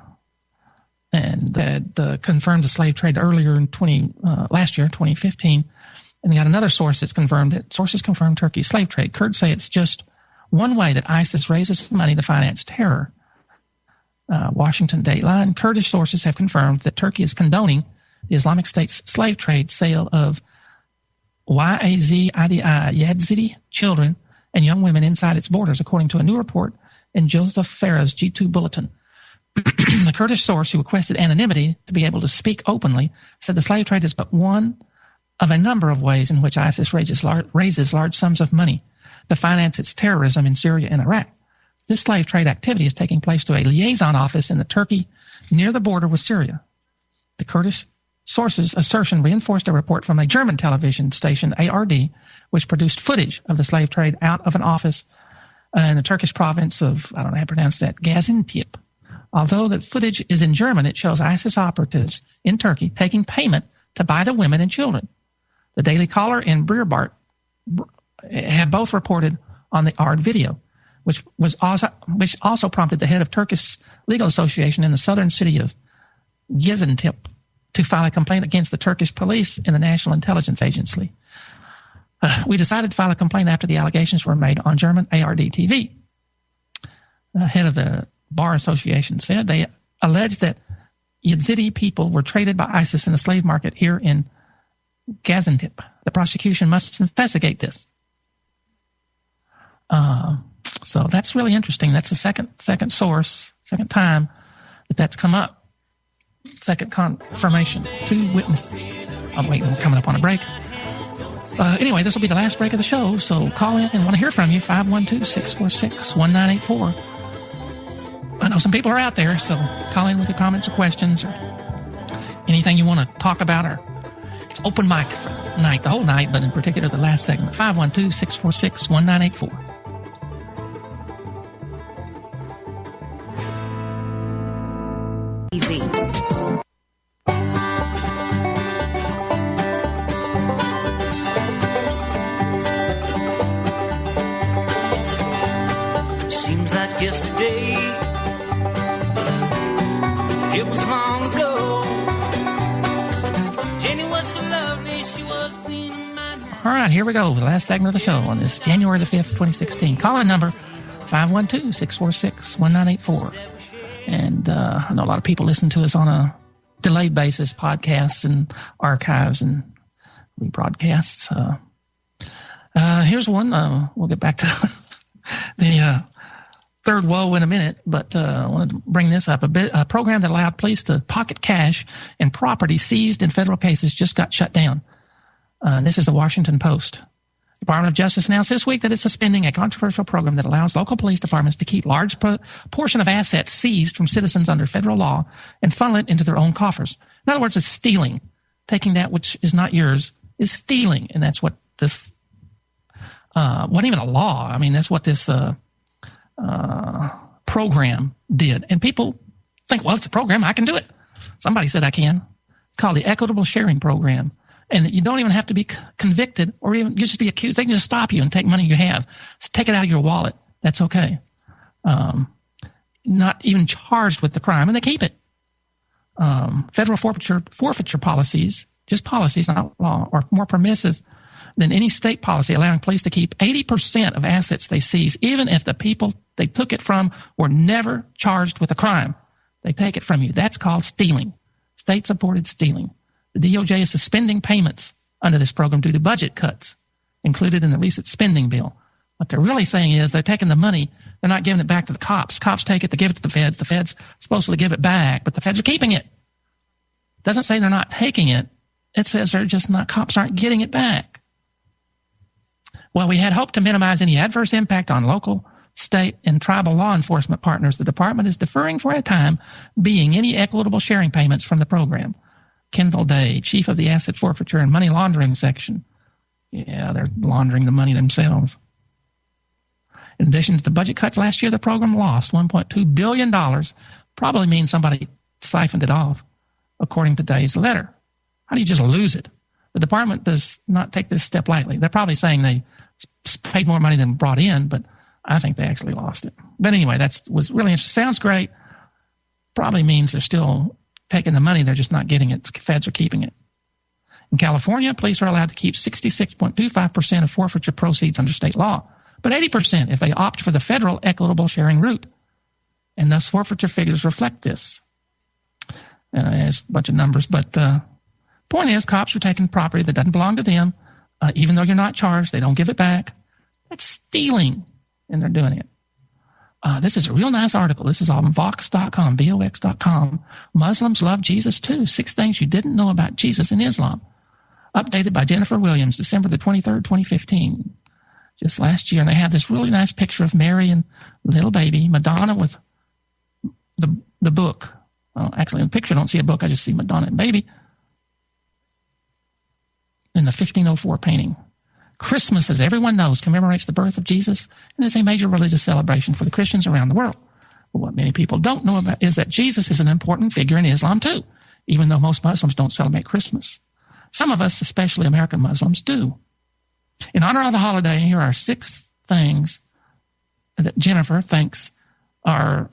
And that confirmed the slave trade earlier in last year, 2015. And we got another source that's confirmed it. Sources confirm Turkey's slave trade. Kurds say it's just one way that ISIS raises money to finance terror. Washington Dateline. Kurdish sources have confirmed that Turkey is condoning the Islamic State's slave trade sale of Yazidi children and young women inside its borders, according to a new report in Joseph Farah's G2 bulletin. The Kurdish source, who requested anonymity to be able to speak openly, said the slave trade is but one of a number of ways in which ISIS raises large sums of money to finance its terrorism in Syria and Iraq. This slave trade activity is taking place through a liaison office in Turkey near the border with Syria. The Kurdish source's assertion reinforced a report from a German television station, ARD, which produced footage of the slave trade out of an office in the Turkish province of, I don't know how to pronounce that, Gaziantep. Although the footage is in German, it shows ISIS operatives in Turkey taking payment to buy the women and children. The Daily Caller and Breitbart have both reported on the ARD video, which also prompted the head of Turkish Legal Association in the southern city of Gaziantep to file a complaint against the Turkish police and the National Intelligence Agency. We decided to file a complaint after the allegations were made on German ARD TV. The head of the Bar Association said they alleged that Yazidi people were traded by ISIS in the slave market here in Gaziantep. The prosecution must investigate this. So that's really interesting. That's the second source, second time that's come up. Second confirmation. 2 witnesses. I'm waiting. We're coming up on a break. Anyway, this will be the last break of the show, so call in and want to hear from you. 512-646-1984. I know some people are out there, so call in with your comments or questions or anything you want to talk about. Or it's open mic night, the whole night, but in particular the last segment. 512-646-1984. Easy. Seems like yesterday, it was long ago. Jenny was so lovely, she was queen of my night. All right, here we go. The last segment of the show on this January the 5th, 2016. Call-in number 512-646-1984. And I know a lot of people listen to us on a delayed basis, podcasts and archives and rebroadcasts. Here's one. We'll get back to the third woe in a minute, but I wanted to bring this up. A program that allowed police to pocket cash and property seized in federal cases just got shut down. This is the Washington Post. The Department of Justice announced this week that it's suspending a controversial program that allows local police departments to keep large portion of assets seized from citizens under federal law and funnel it into their own coffers. In other words, it's stealing. Taking that which is not yours is stealing, and that's what this wasn't even a law. I mean, that's what this program did. And people think, well, it's a program, I can do it. Somebody said I can. It's called the Equitable Sharing Program. And you don't even have to be convicted or even you just be accused. They can just stop you and take money you have. Just take it out of your wallet. That's okay. Not even charged with the crime, and they keep it. Federal forfeiture policies, just policies, not law, are more permissive than any state policy, allowing police to keep 80% of assets they seize, even if the people they took it from were never charged with a crime. They take it from you. That's called stealing. State-supported stealing. The DOJ is suspending payments under this program due to budget cuts included in the recent spending bill. What they're really saying is they're taking the money, they're not giving it back to the cops. Cops take it, they give it to the feds. The feds supposedly give it back, but the feds are keeping it. It doesn't say they're not taking it. It says they're just not, cops aren't getting it back. While we had hoped to minimize any adverse impact on local, state, and tribal law enforcement partners, the department is deferring for a time being any equitable sharing payments from the program. Kendall Day, chief of the Asset Forfeiture and Money Laundering Section. Yeah, they're laundering the money themselves. In addition to the budget cuts last year, the program lost $1.2 billion. Probably means somebody siphoned it off, according to Day's letter. How do you just lose it? The department does not take this step lightly. They're probably saying they paid more money than brought in, but I think they actually lost it. But anyway, that was really interesting. Sounds great. Probably means they're still taking the money, they're just not getting it. The feds are keeping it. In California, police are allowed to keep 66.25% of forfeiture proceeds under state law, but 80% if they opt for the federal equitable sharing route. And thus forfeiture figures reflect this. There's a bunch of numbers, but point is cops are taking property that doesn't belong to them. Even though you're not charged, they don't give it back. That's stealing, and they're doing it. This is a real nice article. This is on Vox.com, VOX.com. Muslims love Jesus too. 6 things you didn't know about Jesus and Islam. Updated by Jennifer Williams, December the 23rd, 2015. Just last year. And they have this really nice picture of Mary and little baby, Madonna with the book. Actually, in the picture, I don't see a book. I just see Madonna and baby. In the 1504 painting. Christmas, as everyone knows, commemorates the birth of Jesus and is a major religious celebration for the Christians around the world. But what many people don't know about is that Jesus is an important figure in Islam too, even though most Muslims don't celebrate Christmas. Some of us, especially American Muslims, do. In honor of the holiday, here are 6 things that Jennifer thinks are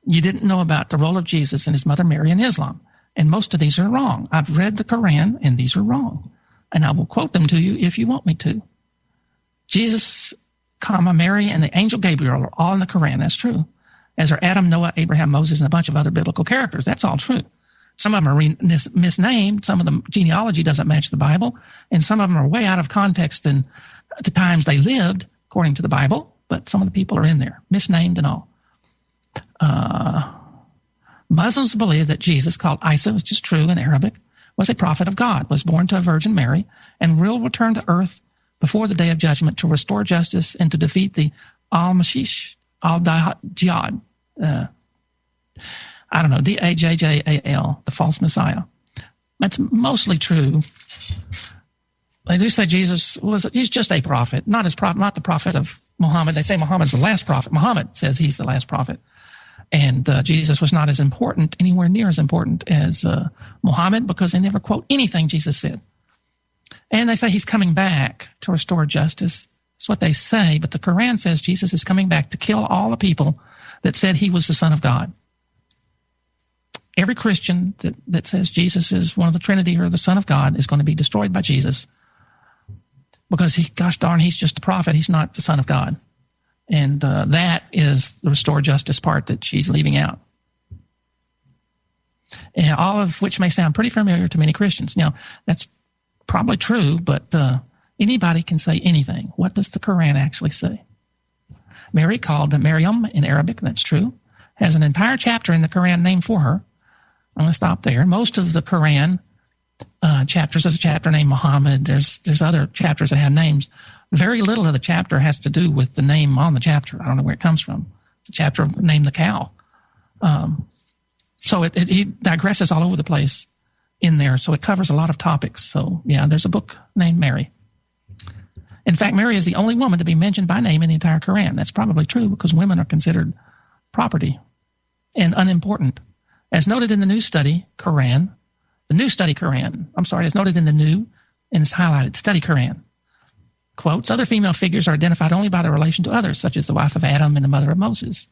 you didn't know about the role of Jesus and his mother Mary in Islam. And most of these are wrong. I've read the Quran, and these are wrong. and I will quote them to you if you want me to. Jesus, Mary, and the angel Gabriel are all in the Quran. That's true. As are Adam, Noah, Abraham, Moses, and a bunch of other biblical characters. That's all true. Some of them are misnamed. Some of the genealogy doesn't match the Bible. And some of them are way out of context and at the times they lived, according to the Bible. But some of the people are in there, misnamed and all. Muslims believe that Jesus, called Isa, which is true in Arabic, was a prophet of God, was born to a Virgin Mary, and will return to earth before the day of judgment to restore justice and to defeat the Al-Mashish, Al-Dajjal, Dajjal, the false Messiah. That's mostly true. They do say he's just a prophet, not the prophet of Muhammad. They say Muhammad's the last prophet. Muhammad says he's the last prophet. And Jesus was not as important, anywhere near as important as Muhammad, because they never quote anything Jesus said. And they say he's coming back to restore justice. That's what they say. But the Quran says Jesus is coming back to kill all the people that said he was the Son of God. Every Christian that says Jesus is one of the Trinity or the Son of God is going to be destroyed by Jesus because he's just a prophet. He's not the Son of God. And that is the restore justice part that she's leaving out. And all of which may sound pretty familiar to many Christians. Now, that's probably true, but anybody can say anything. What does the Quran actually say? Mary, called Maryam in Arabic, that's true, has an entire chapter in the Quran named for her. I'm going to stop there. Most of the Quran chapters, there's a chapter named Muhammad. There's other chapters that have names. Very little of the chapter has to do with the name on the chapter. I don't know where it comes from. The chapter named the cow. So he digresses all over the place in there. So it covers a lot of topics. So yeah, there's a book named Mary. In fact, Mary is the only woman to be mentioned by name in the entire Quran. That's probably true because women are considered property and unimportant. As noted in the New Study Quran, as noted in the New, and it's highlighted, Study Quran. Quotes, other female figures are identified only by their relation to others, such as the wife of Adam and the mother of Moses,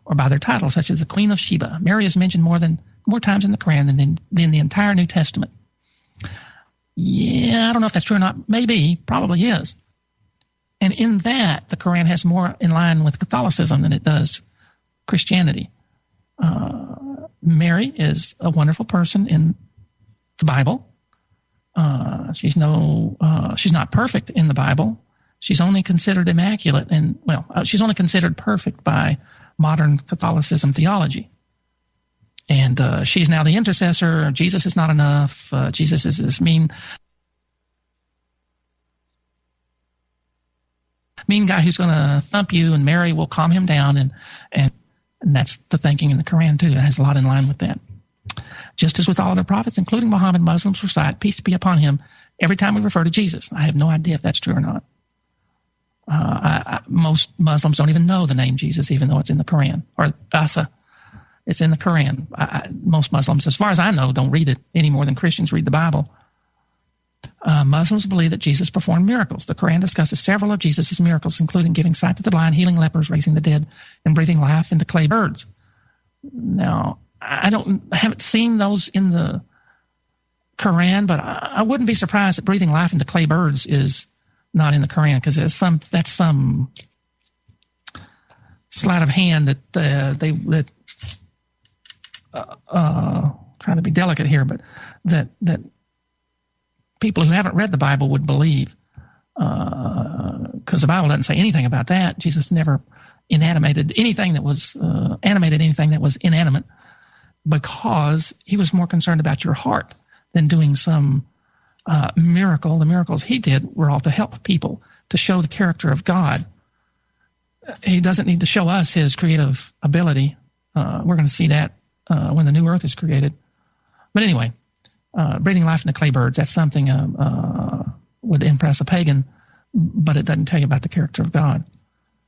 or by their title, such as the Queen of Sheba. Mary is mentioned more times in the Quran than the entire New Testament. Yeah, I don't know if that's true or not. Maybe, probably is. And in that, the Quran has more in line with Catholicism than it does Christianity. Mary is a wonderful person in the Bible. She's not perfect in the Bible. She's only considered immaculate she's only considered perfect by modern Catholicism theology. And she's now the intercessor. Jesus is not enough. Jesus is this mean guy who's going to thump you, and Mary will calm him down. And that's the thinking in the Quran, too. It has a lot in line with that. Just as with all other prophets, including Muhammad, Muslims recite, peace be upon him, every time we refer to Jesus. I have no idea if that's true or not. Most Muslims don't even know the name Jesus, even though it's in the Quran. Or Asa. It's in the Quran. Most Muslims, as far as I know, don't read it any more than Christians read the Bible. Muslims believe that Jesus performed miracles. The Quran discusses several of Jesus' miracles, including giving sight to the blind, healing lepers, raising the dead, and breathing life into clay birds. Now, I haven't seen those in the Quran, but I wouldn't be surprised that breathing life into clay birds is not in the Quran, because that's some sleight of hand that trying to be delicate here, but that people who haven't read the Bible would believe, because the Bible doesn't say anything about that. Jesus never animated anything that was inanimate, because he was more concerned about your heart than doing some miracle. The miracles he did were all to help people, to show the character of God. He doesn't need to show us his creative ability. We're going to see that when the new earth is created. But anyway, breathing life into clay birds, that's something would impress a pagan, but it doesn't tell you about the character of God.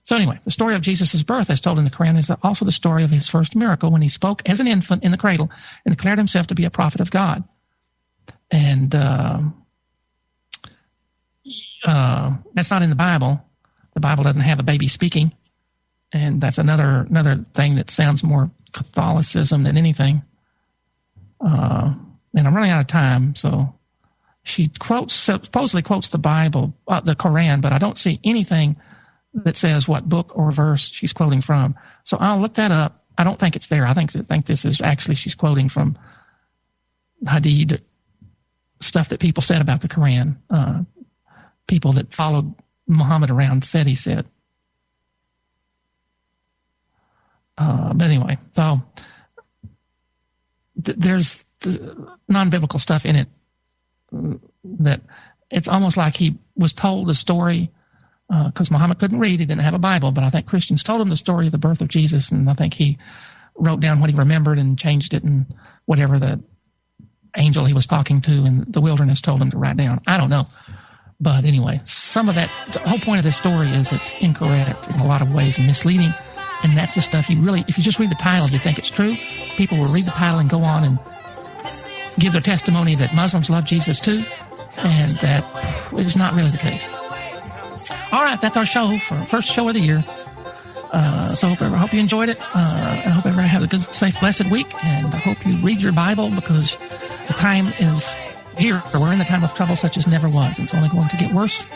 So anyway, the story of Jesus' birth, as told in the Quran, is also the story of his first miracle when he spoke as an infant in the cradle and declared himself to be a prophet of God. And that's not in the Bible. The Bible doesn't have a baby speaking. And that's another thing that sounds more Catholicism than anything. And I'm running out of time, so She supposedly quotes the Bible, the Quran, but I don't see anything that says what book or verse she's quoting from. So I'll look that up. I don't think it's there. I think this is actually she's quoting from Hadith, stuff that people said about the Quran. People that followed Muhammad around said he said. But anyway, so there's non-biblical stuff in it that it's almost like he was told the story because Muhammad couldn't read. He didn't have a Bible, but I think Christians told him the story of the birth of Jesus, and I think he wrote down what he remembered and changed it, and whatever the angel he was talking to in the wilderness told him to write down. I don't know. But anyway, some of that, the whole point of this story is it's incorrect in a lot of ways and misleading. And that's the stuff you really, if you just read the title, you think it's true. People will read the title and go on and give their testimony that Muslims love Jesus too. And that is not really the case. All right, that's our show for first show of the year. So I hope you enjoyed it. And I hope everybody have a good, safe, blessed week. And I hope you read your Bible because the time is here. We're in the time of trouble such as never was. It's only going to get worse.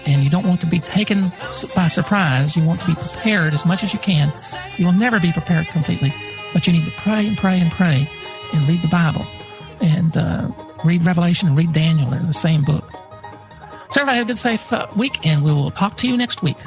And you don't want to be taken by surprise. You want to be prepared as much as you can. You will never be prepared completely. But you need to pray and pray and pray and read the Bible. And read Revelation and read Daniel. They're the same book. So everybody have a good, safe week. And we will talk to you next week.